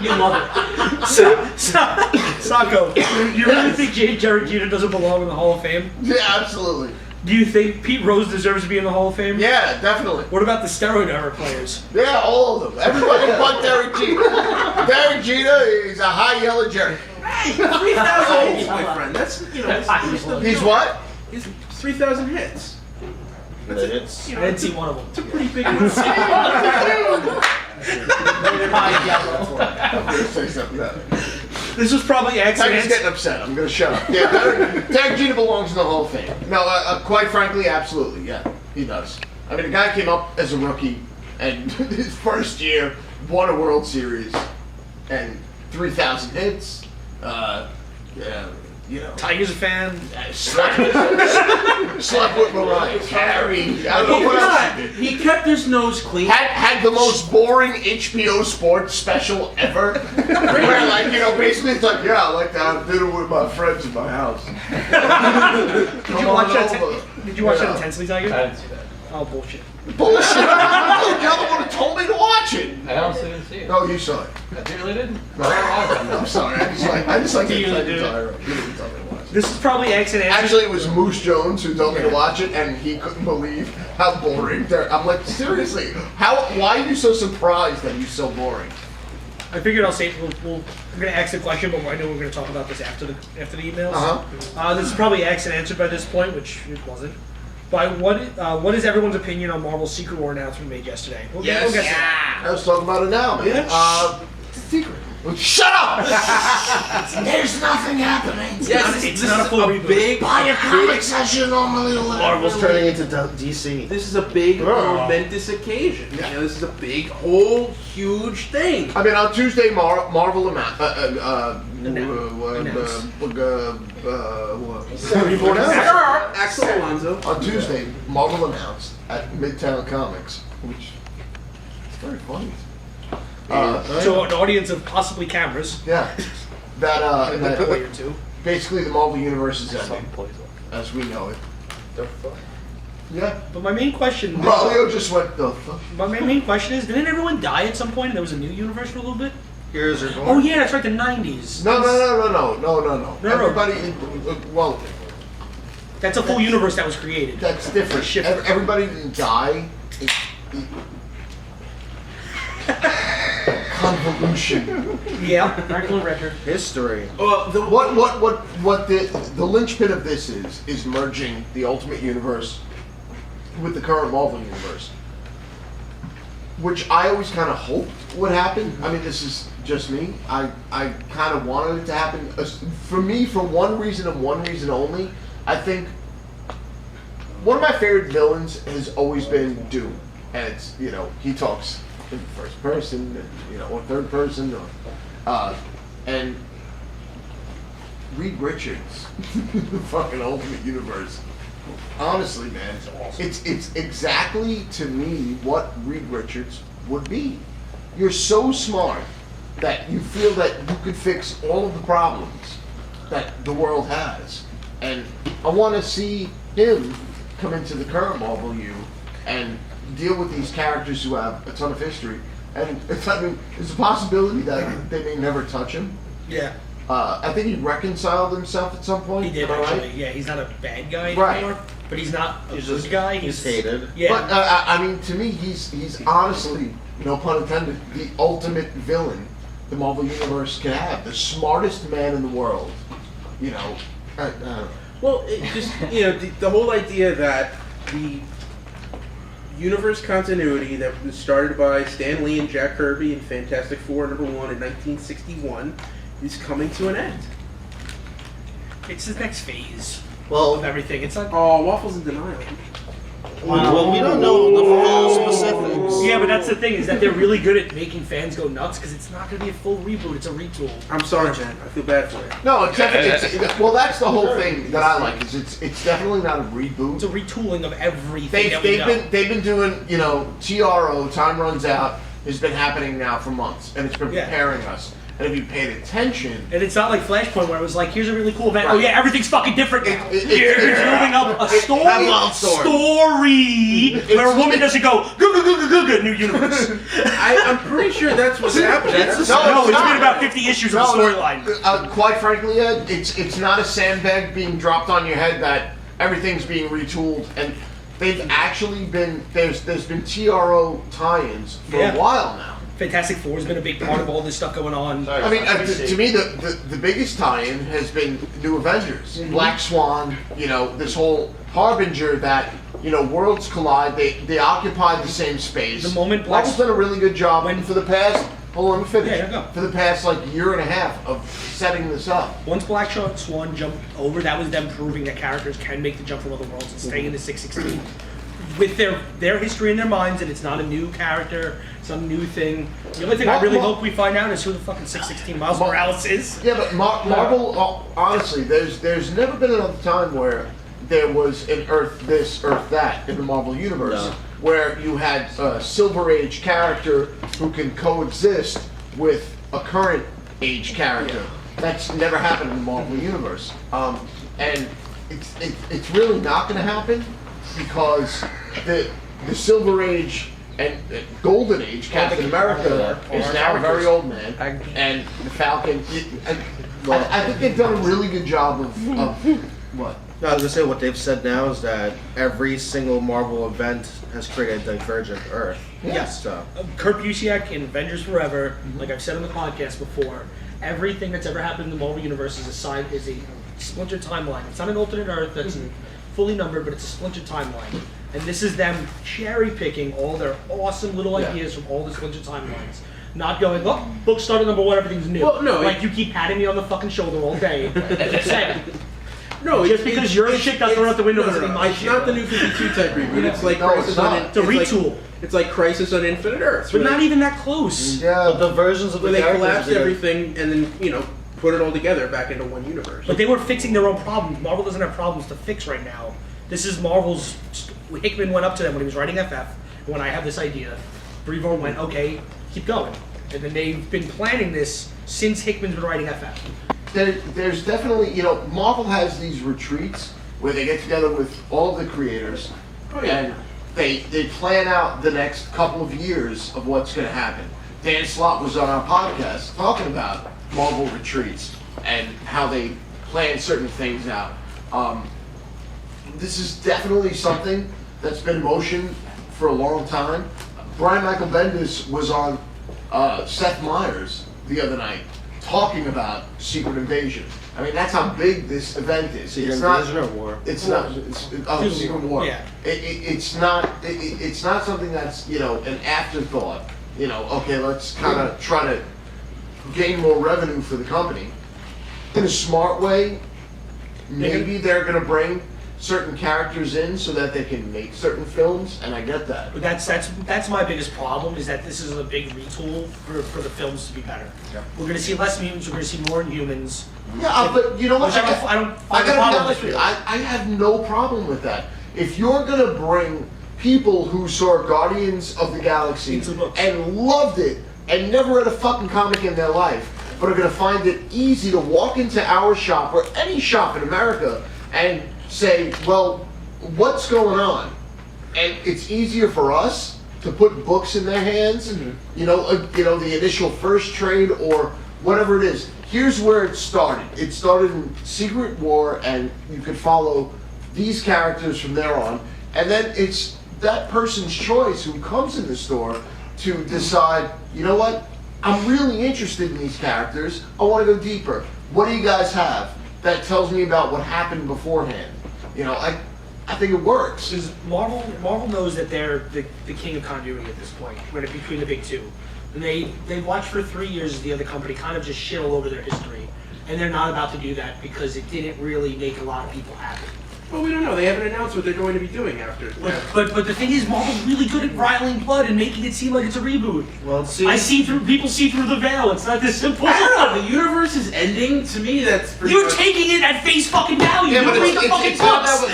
You love it. Sacco, you really think Jared Jeter doesn't belong in the Hall of Fame? Yeah, absolutely. Do you think Pete Rose deserves to be in the Hall of Fame? Yeah, definitely. What about the steroid era players? Yeah, all of them. Everybody but Derek Jeter. Derek Jeter is a high yellow jerk. Hey, 3,000 hits, my friend. That's, He's what? He's 3,000 hits. That's a, I didn't see one of them. It's a pretty big This was probably accident. He's getting upset. I'm going to shut up. Yeah, Derek Jeter belongs in the Hall of Fame. No, quite frankly, absolutely. Yeah, he does. I mean, the guy came up as a rookie, and his first year won a World Series, and 3,000 hits. Tigers a fan. Slept with Mariah Carey. I don't know what else he did. He kept his nose clean. Had the most boring HBO sports special ever. Where, like, basically it's like, yeah, I like to have dinner with my friends in my house. Did you watch that? Did you watch that intensely, Tiger? I didn't see that. Oh, bullshit. Bullshit! You're the other one who told me to watch it. I honestly didn't see it. No, you saw it. I really didn't. No, I'm sorry. I just like Do you to do it? tell me to watch it. This is probably accident. Actually, it was Moose Jones who told me to watch it, and he couldn't believe how boring. I'm like, seriously, why are you so surprised that he's so boring? I figured I'll say we're going to ask the question, but I know we're going to talk about this after the emails. This is probably asked and answered by this point, which it wasn't. By what is everyone's opinion on Marvel's Secret War announcement made yesterday? We'll get to that. I was talking about it now, man. Yeah. Secret. Shut up! There's nothing happening. Yes, It's not a full reboot. big. Buy a comic session normally. Marvel's turning into DC. This is a big, momentous occasion. Yeah. This is a big, whole, huge thing. I mean, on Tuesday, Marvel announced. Axel Alonso. On Tuesday, Marvel announced at Midtown Comics, which is very funny. To an audience of possibly cameras. Yeah, that Player two. basically the Marvel Universe is ending, as we know it. Yeah. But my main question. Mario just went the fuck. My main question is, didn't everyone die at some point and there was a new universe for a little bit? Heroes are born. Oh yeah, that's right, the 90s. No. No. Everybody, well, That's a full universe that was created. that's different. Everybody didn't die. Convolution. Yeah. Franklin Record. History. What the linchpin of this is merging the Ultimate Universe with the current Marvel Universe, which I always kind of hoped would happen. I mean, this is just me. I kind of wanted it to happen. For me, for one reason and one reason only, I think one of my favorite villains has always been Doom, and it's he talks in first person, or third person, and Reed Richards, the fucking Ultimate Universe. Honestly, man, it's exactly to me what Reed Richards would be. You're so smart that you feel that you could fix all of the problems that the world has, and I want to see him come into the current Marvel U and deal with these characters who have a ton of history. And there's a possibility that they may never touch him. Yeah. I think he reconciled himself at some point. He did am I actually. right? Yeah, he's not a bad guy Right. anymore, but he's not a He's good just- guy. He's hated. Yeah. But I mean, to me, he's honestly, no pun intended, the ultimate villain the Marvel Universe can have. The smartest man in the world. I don't know. Well, it just the whole idea that the universe continuity that was started by Stan Lee and Jack Kirby in Fantastic Four #1 in 1961 is coming to an end. It's the next phase Well, of everything. It's like Oh, Waffle's in denial. well, we don't know the full specifics. yeah, but that's the thing is that they're really good at making fans go nuts because it's not going to be a full reboot. It's a retool. I'm sorry, man. I feel bad for you. No, well, that's the whole thing that I like. Is it's definitely not a reboot. It's a retooling of everything that we They've know. been doing, TRO, Time Runs Out, has been happening now for months, and it's been Yeah. preparing us. and if you paid attention. And it's not like Flashpoint where it was like, here's a really cool event. Oh yeah, everything's fucking different now. It's building up a story where a woman doesn't go, good new universe. I'm pretty sure that's what's happening. It's been about 50 issues of the storyline. Quite frankly, Ed, it's not a sandbag being dropped on your head that everything's being retooled, and they've actually been, there's been TRO tie-ins for a while now. Fantastic Four has been a big part of all this stuff going on. I mean, to me, the biggest tie-in has been New Avengers, Black Swan. You know, this whole harbinger that worlds collide. They occupy the same space. The moment Marvel's done a really good job for the past. Hold on, let me finish. Yeah, go. For the past year and a half of setting this up. Once Black Swan jumped over, that was them proving that characters can make the jump from other worlds and stay in the 616. With their history in their minds, and it's not a new character, some new thing. The only thing I really hope we find out is who the fucking 616 Miles Morales is. Yeah, but Marvel, honestly, there's never been another time where there was an Earth this, Earth that in the Marvel Universe, where you had a Silver Age character who can coexist with a current age character. That's never happened in the Marvel Universe. And it's really not going to happen because the Silver Age and Golden Age Captain America is now a very old man, and the Falcon. I think they've done a really good job of what. No, I was gonna say what they've said now is that every single Marvel event has created a divergent Earth. Yes. So. Kurt Busiek in Avengers Forever, like I've said on the podcast before, everything that's ever happened in the Marvel Universe is a splintered timeline. It's not an alternate Earth that's fully numbered, but it's a splintered timeline. And this is them cherry picking all their awesome little ideas from all the splintered timelines. Not going, oh, book started number 1, everything's new. Well, no, you keep patting me on the fucking shoulder all day. Just saying. No, just because your shit got thrown out the window doesn't mean my shit. It's not the new 52 type reboot. It's like Crisis on It's a retool. It's like Crisis on Infinite Earths. But not even that close. Yeah, the versions of the characters. They collapsed everything and then, put it all together back into one universe. But they were fixing their own problems. Marvel doesn't have problems to fix right now. This is Marvel's. Hickman went up to them when he was writing FF. When I have this idea, Brevoort went, okay, keep going. And then they've been planning this since Hickman's been writing FF. There's definitely, Marvel has these retreats where they get together with all the creators and they plan out the next couple of years of what's going to happen. Dan Slott was on our podcast talking about Marvel retreats and how they plan certain things out. This is definitely something that's been in motion for a long time. Brian Michael Bendis was on Seth Meyers the other night talking about Secret Invasion. I mean, that's how big this event is. Secret Invasion or War? It's not. Secret War. Yeah. It's not. It's not something that's an afterthought. Okay, let's kind of try to gain more revenue for the company. In a smart way, maybe they're going to bring certain characters in so that they can make certain films, and I get that. But that's my biggest problem is that this is a big retool for the films to be better. Yeah. We're going to see less mutants. We're going to see more Inhumans. Yeah, but you know what? I don't find I a gotta be problem honest with with you. I have no problem with that. If you're going to bring people who saw Guardians of the Galaxy and loved it and never read a fucking comic in their life, but are going to find it easy to walk into our shop or any shop in America and say, well, what's going on? And it's easier for us to put books in their hands, the initial first trade or whatever it is. Here's where it started. It started in Secret War, and you could follow these characters from there on. And then it's that person's choice who comes in the store to decide, you know what? I'm really interested in these characters. I want to go deeper. What do you guys have that tells me about what happened beforehand? I think it works. Because Marvel knows that they're the king of continuity at this point, between the big two. And they watched for 3 years as the other company kind of just shit all over their history. And they're not about to do that because it didn't really make a lot of people happy. Well, we don't know. They haven't announced what they're going to be doing after. But the thing is, Marvel's really good at riling blood and making it seem like it's a reboot. Well, people see through the veil. It's not this simple. I don't know. The universe is ending. To me, that's pretty You're taking it at face fucking value. Yeah, you read the fucking books.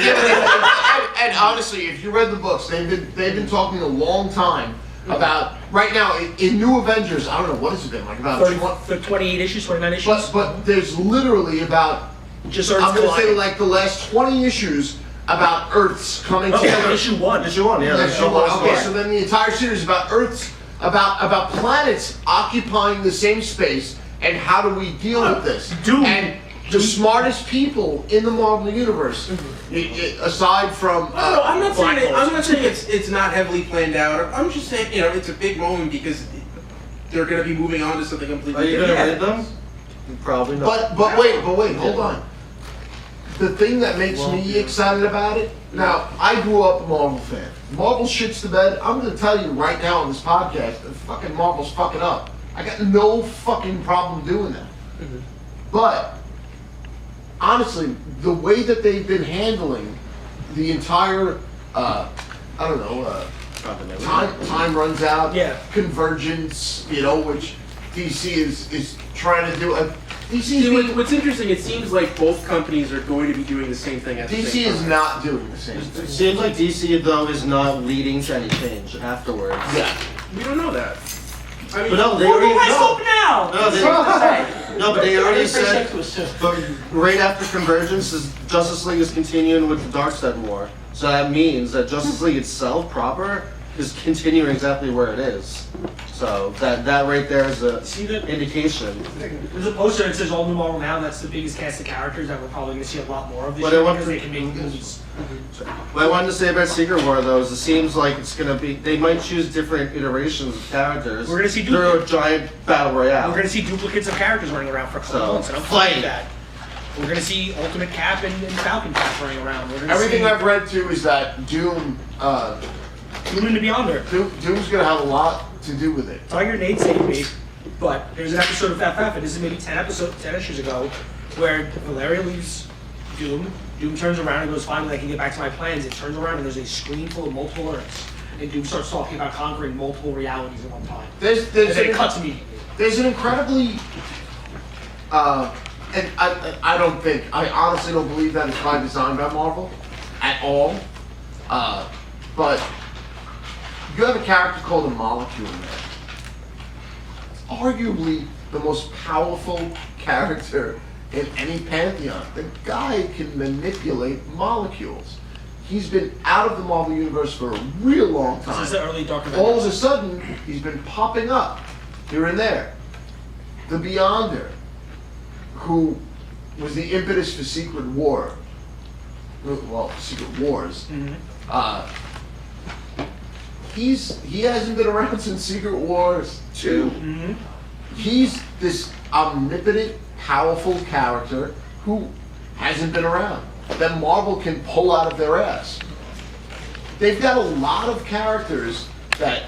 And honestly, if you read the books, they've been talking a long time about right now in New Avengers. I don't know what has it been like about 28 issues, 29 issues. But there's literally about just I'm going to say like the last 20 issues about Earths coming together. Issue 1. Issue 1, yeah. Issue 1. Okay, so then the entire series about Earths, about planets occupying the same space, and how do we deal with this? And the smartest people in the Marvel universe, aside from I'm not saying it's not heavily planned out. I'm just saying it's a big moment because they're going to be moving on to something completely different. Are you going to read them? Probably not. But wait, hold on. The thing that makes me excited about it. Now, I grew up a Marvel fan. Marvel shits the bed. I'm going to tell you right now on this podcast that fucking Marvel's fucking up. I got no fucking problem doing that. But honestly, the way that they've been handling the entire, time runs out, convergence, which DC is trying to do. What's interesting, it seems like both companies are going to be doing the same thing at the same time. DC is not doing the same thing. It seems like DC, though, is not leading to any change afterwards. Yeah. We don't know that. I mean, but no, they already now. But they already said. But right after Convergence, Justice League is continuing with the Darkseid War. So that means that Justice League itself proper is continuing exactly where it is. So that right there is a indication. There's a poster that says All New Marvel Now. That's the biggest cast of characters that we're probably going to see a lot more of this year because they can make movies. What I wanted to say about Secret War, though, is it seems like it's going to be, they might choose different iterations of characters. We're going to see through a giant battle royale. We're going to see duplicates of characters running around for a couple months, and I'm fine with that. We're going to see Ultimate Cap and Falcon Cap running around. Everything I've read too is that Doom and the Beyonder. Doom's going to have a lot to do with it. Tiger Nate saved me, but there's an episode of FF, and this is maybe 10 issues ago, where Valeria leaves Doom. Doom turns around and goes, finally I can get back to my plans. It turns around and there's a screen full of multiple Earths. And Doom starts talking about conquering multiple realities at one time. And then it cuts immediately. There's an incredibly, and I honestly don't believe that it's by design by Marvel at all. But you have a character called a Molecule Man. It's arguably the most powerful character in any pantheon. The guy can manipulate molecules. He's been out of the Marvel Universe for a real long time. This is the early Dark Avengers. All of a sudden, he's been popping up here and there. The Beyonder, who was the impetus for Secret War, Secret Wars. He hasn't been around since Secret Wars 2. He's this omnipotent, powerful character who hasn't been around that Marvel can pull out of their ass. They've got a lot of characters that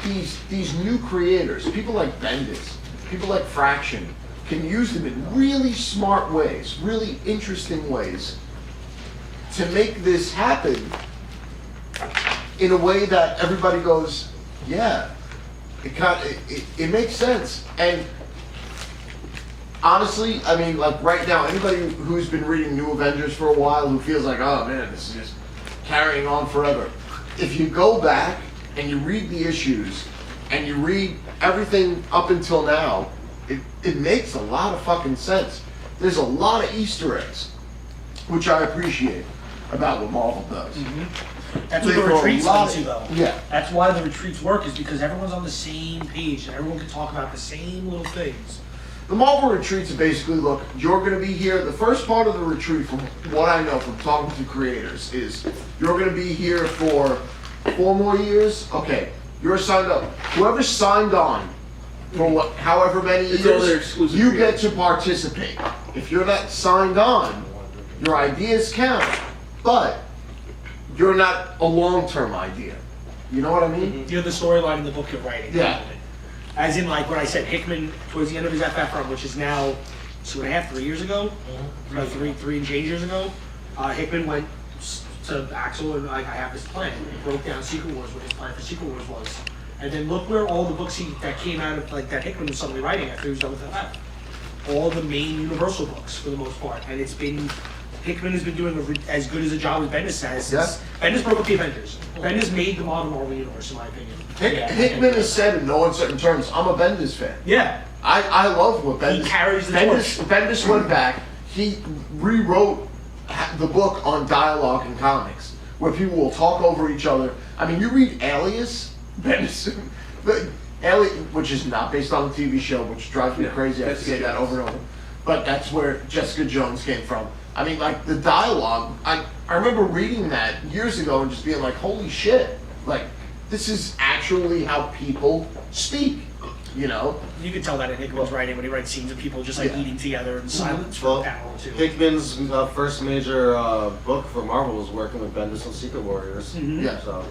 these new creators, people like Bendis, people like Fraction, can use them in really smart ways, really interesting ways to make this happen in a way that everybody goes, yeah, it makes sense. And honestly, I mean, like right now, anybody who's been reading New Avengers for a while who feels like, oh man, this is just carrying on forever. If you go back and you read the issues and you read everything up until now, it makes a lot of fucking sense. There's a lot of Easter eggs, which I appreciate about what Marvel does. That's what the retreats lead to, though. Yeah. That's why the retreats work, is because everyone's on the same page and everyone can talk about the same little things. The Marvel retreats are basically, look, you're going to be here. The first part of the retreat, from what I know from talking to creators, is you're going to be here for 4 more years. Okay, you're signed up. Whoever signed on for however many years, you get to participate. If you're not signed on, your ideas count, but you're not a long-term idea. You know what I mean? You're the storyline in the book you're writing. Yeah. As in, like, when I said Hickman, towards the end of his FF run, which is now 2.5, 3 years ago, about three and change years ago, Hickman went to Axel and like, I have this plan. He broke down Secret Wars, what his plan for Secret Wars was. And then look where all the books that came out of, like, that Hickman was suddenly writing after he was done with FF. all the main Universal books for the most part, and Hickman has been doing as good as a job as Bendis has. Bendis broke up the Avengers. Bendis made the modern Marvel universe, in my opinion. Hickman has said in no uncertain terms, I'm a Bendis fan. Yeah. I love what Bendis... He carries the Bendis went back, he rewrote the book on dialogue in comics, where people will talk over each other. I mean, you read Alias, Bendis... Alias, which is not based on the TV show, which drives me crazy. I have to say that over and over. But that's where Jessica Jones came from. I mean, like, the dialogue, I remember reading that years ago and just being like, holy shit. Like, this is actually how people speak, you know? You can tell that in Hickman's writing when he writes scenes of people just like eating together in silence for an hour or two. Hickman's first major book for Marvel was working with Bendis on Secret Warriors. Yeah. So.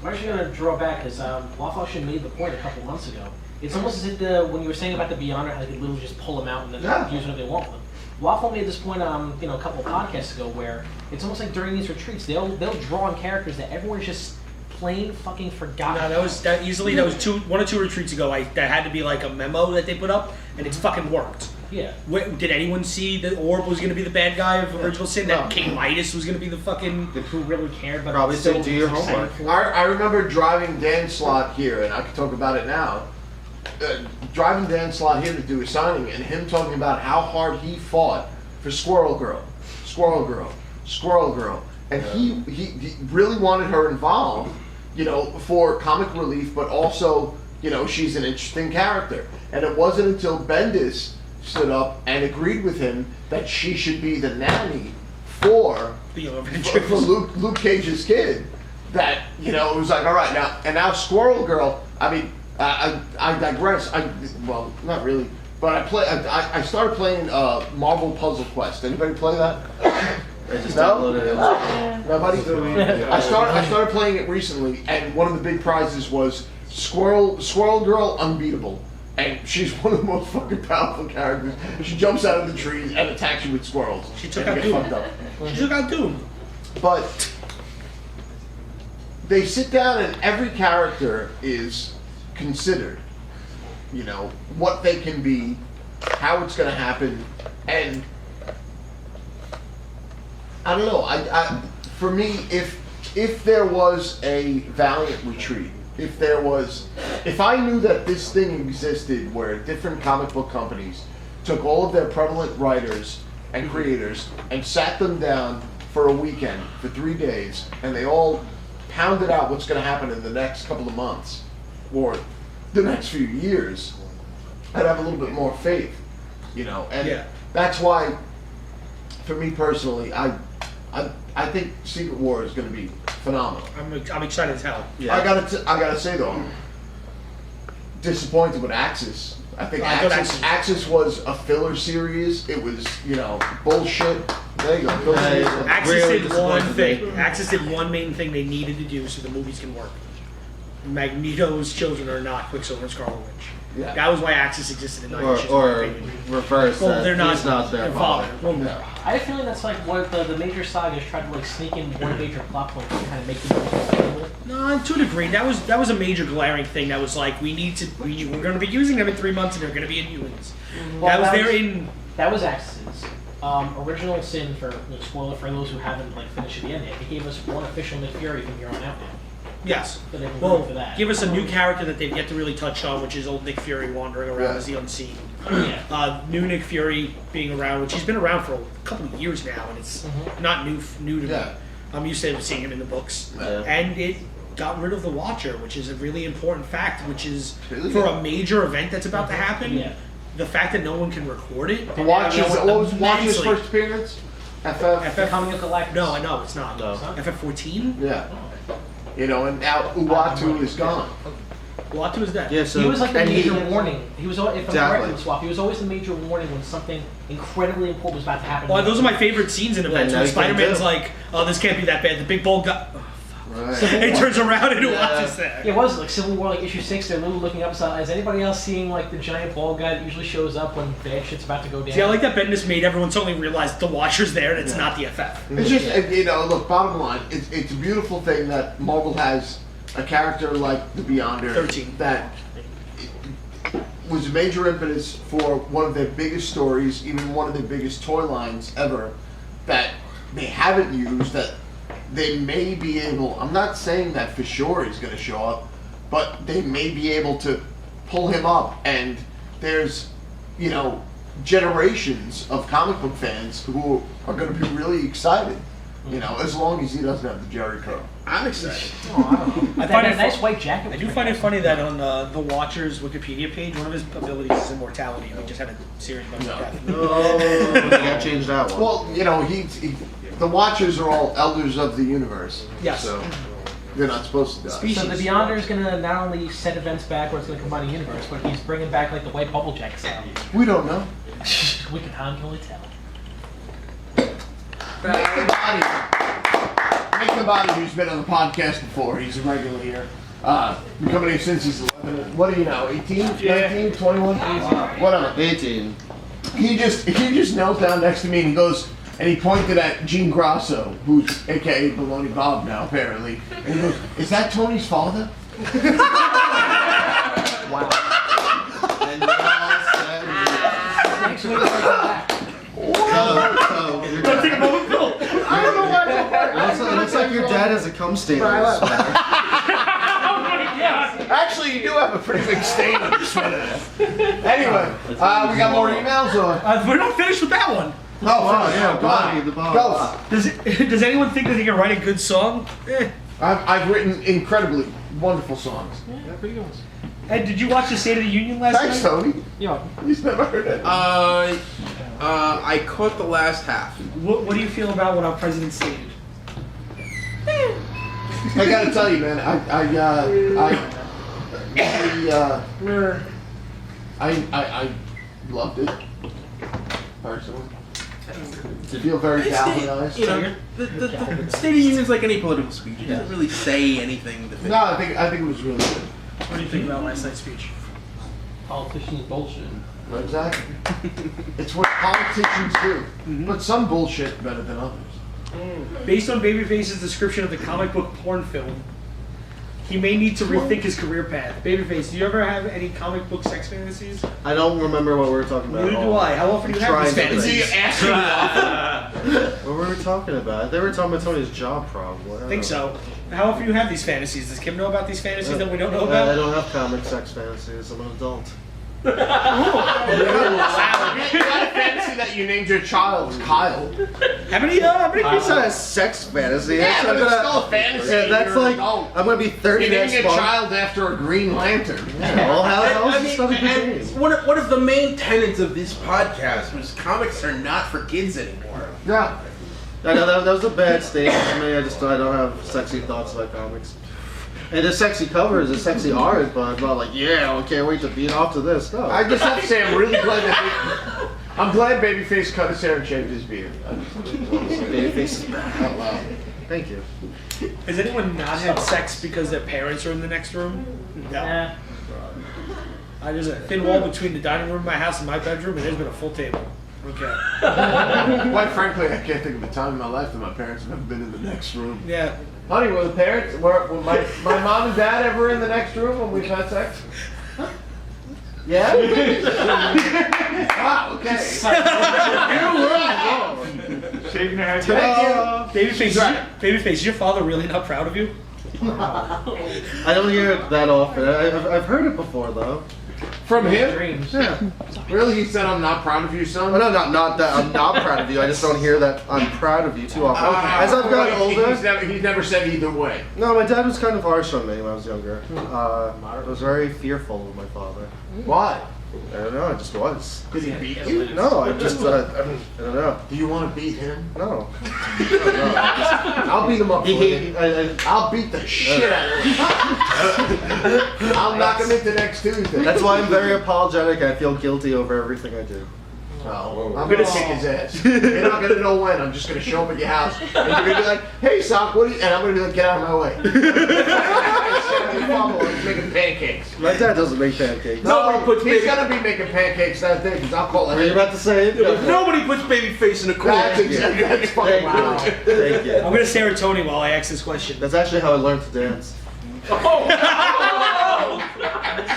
I'm actually going to draw back because Waffle actually made the point a couple months ago. It's almost as if when you were saying about the Beyonder, how they could literally just pull them out and then use whatever they want with them. Waffle made this point, a couple of podcasts ago, where it's almost like during these retreats, they'll draw on characters that everyone's just plain fucking forgotten. No, that was 1 or 2 retreats ago. That had to be like a memo that they put up, and it's fucking worked. Yeah. Did anyone see that Orb was going to be the bad guy of Original Sin? That King Midas was going to be the fucking... Who really cared? But probably still do your homework. I remember driving Dan Slott here, and I can talk about it now. Driving Dan Slott here to do a signing, and him talking about how hard he fought for Squirrel Girl, and he really wanted her involved, for comic relief, but also, she's an interesting character. And it wasn't until Bendis stood up and agreed with him that she should be the nanny for Luke Cage's kid that, it was like, all right, now Squirrel Girl, I mean, I digress. Well, not really, but I started playing Marvel Puzzle Quest. Anybody play that? I just downloaded it. Nobody. I started playing it recently, and one of the big prizes was Squirrel Girl Unbeatable, and she's one of the most fucking powerful characters. She jumps out of the trees and attacks you with squirrels. She took out Doom. She took out Doom. But they sit down, and every character is considered, what they can be, how it's going to happen, and I don't know. For me, if there was a Valiant retreat, if I knew that this thing existed where different comic book companies took all of their prevalent writers and creators and sat them down for a weekend, for 3 days, and they all pounded out what's going to happen in the next couple of months, or the next few years, I'd have a little bit more faith, and that's why, for me personally, I think Secret War is going to be phenomenal. I'm excited as hell. Yeah. I gotta say though, I'm disappointed with Axis. I think Axis was a filler series. It was, bullshit. There you go. Axis did one thing. Axis did one main thing they needed to do so the movies can work. Magneto's children are not Quicksilver and Scarlet Witch. Yeah. That was why Axis existed in 9 issues. Or reverse. Well, they're not. He's not their father. Well, no. I have a feeling that's like what the major sagas tried to sneak in one major plot point to kind of make the movie available. No, to a degree, that was a major glaring thing. That was like we're going to be using them in 3 months, and they're going to be in humans. Well, that was Axis's original sin for spoiler for those who haven't finished the end yet. He gave us one official Nick Fury from here on out now. Yes. So they can well, for that. Give us a new character that they've yet to really touch on, which is old Nick Fury wandering around as the unseen. New Nick Fury being around, which he's been around for a couple of years now, and it's not new to me. I'm used to seeing him in the books. And it got rid of the Watcher, which is a really important fact, which is for a major event that's about to happen. The fact that no one can record it. The Watcher, what was Watcher's first appearance? FF Coming of Galactus. No, it's not. No. FF14? Yeah. And now Uatu is gone. Uatu is dead. Yeah, so he was like the major warning. He was, if I'm correct with Swap, he was always the major warning when something incredibly important was about to happen. Well, those are my favorite scenes in events when Spider-Man's like, oh, this can't be that bad. The big bald guy. Right. And he turns around and Uatu's there. Yeah, it was like Civil War, issue 6. They're literally looking up. Is anybody else seeing the giant bald guy that usually shows up when bad shit's about to go down? See, I like that Bendis made everyone suddenly realize the Watcher's there and it's not the FF. It's just look. Bottom line, it's a beautiful thing that Marvel has a character like the Beyonder 13. that was a major impetus for one of their biggest stories, even one of their biggest toy lines ever, that they haven't used, that they may be able, I'm not saying that for sure he's going to show up, but they may be able to pull him up, and there's, you know, generations of comic book fans who are going to be really excited, you know, as long as he doesn't have the Jerry curl. I'm excited. I find a nice white jacket. I do find it funny that on the Watcher's Wikipedia page, one of his abilities is immortality. We just had a series about death. No, we can't change that one. Well, you know, the Watchers are all elders of the universe. Yes. So they're not supposed to die. So the Beyonder is going to not only set events back where it's going to combine the universe, but he's bringing back like the white bubble jacket sound. We don't know. We can only tell. Make the body who's been on the podcast before. He's a regular here. Been coming here since he's 11. What do you know? 18, 19, 21, whatever. 18. He just knelt down next to me and he goes, and he pointed at Gene Grasso, who's AKA Baloney Bob now apparently, and he goes, "Is that Tony's father?" Wow. And we all said Next week, we're back. so your dad, Take a moment, Bill. I don't know why it looks like your dad has a cum stain on his sweater. Actually, you do have a pretty big stain on your sweater. Anyway, we got more emails or? We're not finished with that one. Oh, yeah, Bonnie, the Bob. Go. Does anyone think that they can write a good song? I've written incredibly wonderful songs. Yeah, pretty good ones. Ed, did you watch the State of the Union last Thanks, night? Tony. Yeah. He's never heard it. I caught the last half. What do you feel about what our president stated? I gotta tell you, man. I loved it personally. I feel very galvanized. You know, the State of the Union is like any political speech. It doesn't really say anything. No, I think it was really good. What do you think about last night's speech? Politicians bullshit. Exactly. It's what politicians do. But some bullshit better than others. Based on Babyface's description of the comic book porn film, he may need to rethink his career path. Babyface, do you ever have any comic book sex fantasies? I don't remember what we were talking about. Neither do I. How often do you have these fantasies? What were we talking about? They were talking about Tony's job problem. I think so. How often do you have these fantasies? Does Kim know about these fantasies that we don't know about? I don't have comic sex fantasies. I'm an adult. You had a fantasy that you named your child Kyle. How many It's not a sex fantasy. Yeah, but it's still a fantasy. Yeah, that's You're like, an adult. I'm going to be 30 You named next your month. child after a Green Lantern. Yeah, well, how I is this not a good and game? one of the main tenets of this podcast was comics are not for kids anymore. Yeah. I know that was a bad statement to me. I don't have sexy thoughts about comics. And the sexy covers, the sexy art, but I'm not like, yeah, I can't wait to beat off to this. No. I just have to say, I'm really glad I'm glad Babyface cut his hair and shaved his beard. Babyface is back. Out loud. Thank you. Has anyone not had sex because their parents are in the next room? No. There's a thin wall between the dining room of my house and my bedroom, and there's been a full table. Okay. Quite frankly, I can't think of a time in my life that my parents have ever been in the next room. Yeah. Honey, were my mom and dad ever in the next room when we've had sex? Yeah? Wow, okay. Shaving your head. Babyface, is your father really not proud of you? I don't hear it that often. I've heard it before, though. From him? Dreams. Yeah. Really? He said, "I'm not proud of you, son"? Well, no, not that I'm not proud of you. I just don't hear that I'm proud of you too often. As I've gotten older, He's never said either way. no, my dad was kind of harsh on me when I was younger. I was very fearful of my father. Why? I don't know. I just was. Did he beat you? No, I just I don't know. Do you want to beat him? No. I'll beat him up for you. I, I'll beat the shit out of him. I'll knock him into next Tuesday. that's why I'm very apologetic. I feel guilty over everything I do. Oh, I'm gonna kick his ass. You're not gonna know when. I'm just gonna show him at your house, and you're gonna be like, "Hey, Sock, what?" And I'm gonna be like, "Get out of my way." He's making pancakes. My dad doesn't make pancakes. No, he's gonna be making pancakes that day because I'll call it. Were you about to say it? Nobody puts Babyface in a corner. That's exactly. That's fucking wow. Thank you. I'm gonna stare at Tony while I ask this question. That's actually how I learned to dance.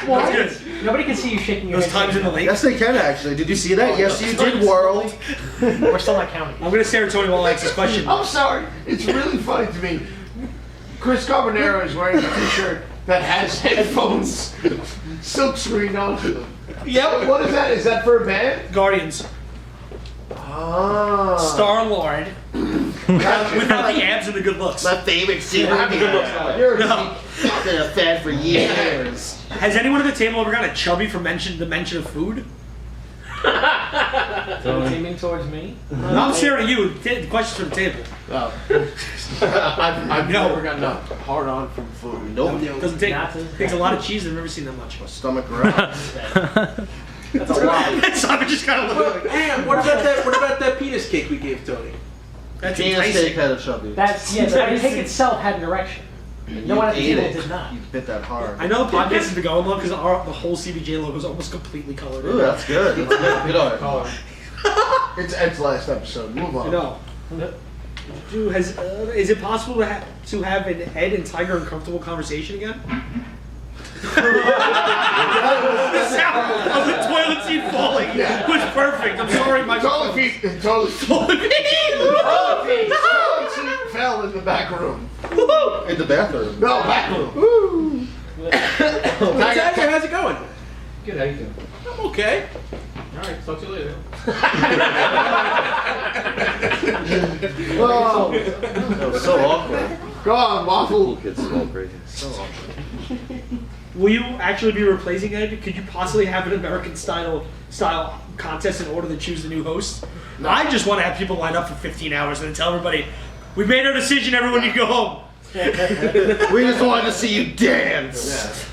That's good. Nobody can see you shaking your Those head. times in the lake. Yes, they can actually. Did you see that? Yes, you did, world. We're still not counting. I'm gonna stare at Tony while I ask this question. I'm sorry. It's really funny to me. Chris Carbonaro is wearing a t-shirt that has headphones silk screened onto them. Yep. What is that? Is that for a band? Guardians. Ah. Star-Lord. Without the abs and the good looks. My favorite scene. You're No. I've been a fan for years. Has anyone at the table ever gotten a chubby from the mention of food? Aiming towards me. No, I'm staring at you. The question's for the table. Oh. I've never gotten a hard on from food. Nope. Doesn't take. Takes a lot of cheese. I've never seen that much. My stomach growls. That's a lot. Simon just kind of looked like. And what about that penis cake we gave Tony? That's Penis enticing. steak had a chubby. That's the cake itself had an erection. No one at the ate table it. did not. You bit that hard. I know the podcast is the going low because the whole CBJ logo is almost completely colored. Ooh, that's good. That's good. Good art. It's Ed's last episode. Move on. No. Is it possible to have an Ed and Tiger uncomfortable conversation again? The sound of the toilet seat falling was perfect. I'm sorry, my Toilet seat fell in the back room. In the bathroom. No, back room. Tiger, how's it going? Good, how you doing? I'm okay. Alright, talk to you later. Oh, That was so awkward. go on, Waffle. So awkward. Will you actually be replacing Ed? Could you possibly have an American style contest in order to choose the new host? I just want to have people line up for 15 hours and then tell everybody, we made our decision, everyone, you go home. We just wanted to see you dance.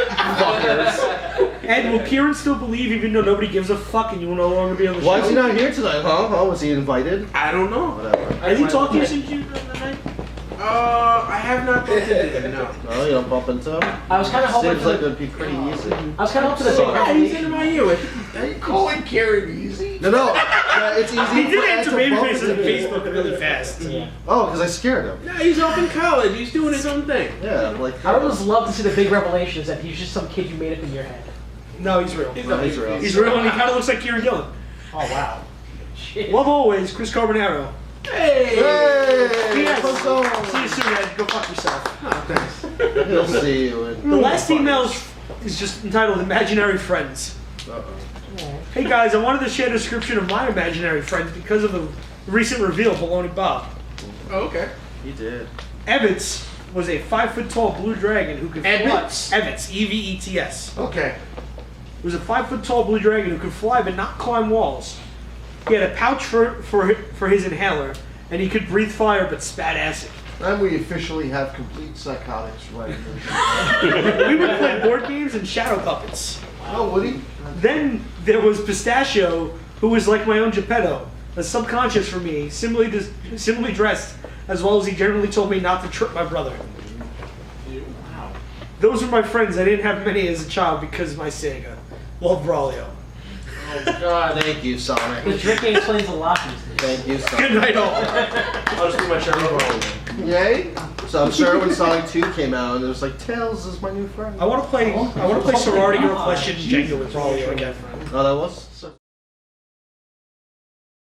Fuckers. Ed, will Kieran still believe even though nobody gives a fuck and you will no longer be on the Why show? is he not here tonight, huh? Was he invited? I don't know. Whatever. Has he talked to you since you the night? I have not bumped into him, no. No, you don't bump into him? I was kind of hoping. Seems like it'd be pretty easy. I was kind of hoping the big Yeah, he's revelation. into my ear. Are you calling Karen easy? No, it's easy. He did for Ed answer to bump babyface on into me. Facebook really fast. Yeah. Oh, because I scared him. No, he's off in college. He's doing his own thing. Yeah, like. I would just love to see the big revelations that he's just some kid you made up in your head. No, he's real. No, he's real. He's real and he kind of looks like Kieran Gillen. Oh wow. Shit. Love always, Chris Carbonaro. Hey! Hey! Yes. What's going on? See you soon, Ed. Go fuck yourself. Oh, thanks. He'll see you. The last email is just entitled Imaginary Friends. Hey guys, I wanted to share a description of my imaginary friends because of the recent reveal of Baloney Bob. Oh, okay. He did. Evans was a 5-foot-tall blue dragon who could Evans? fly. Evans, E-V-E-T-S. Okay. He was a 5-foot-tall blue dragon who could fly but not climb walls. He had a pouch for his inhaler, and he could breathe fire but spat acid. And we officially have complete psychotics right We would play board games and shadow puppets. Oh, Woody? Then there was Pistachio, who was like my own Geppetto, a subconscious for me, similarly dressed, as well as he generally told me not to trip my brother. Wow. Those were my friends. I didn't have many as a child because of my Sega. Love Braulio. Oh, God. Thank you, Sonic. The drinking explains a lot these days. Thank you, Sonic. Good night, all. I'll just do my shirt. Yay? So I'm sure when Sonic 2 came out, it was like, Tails is my new friend. I want to play sorority girl question Jenga with Braulio again. Oh, that was?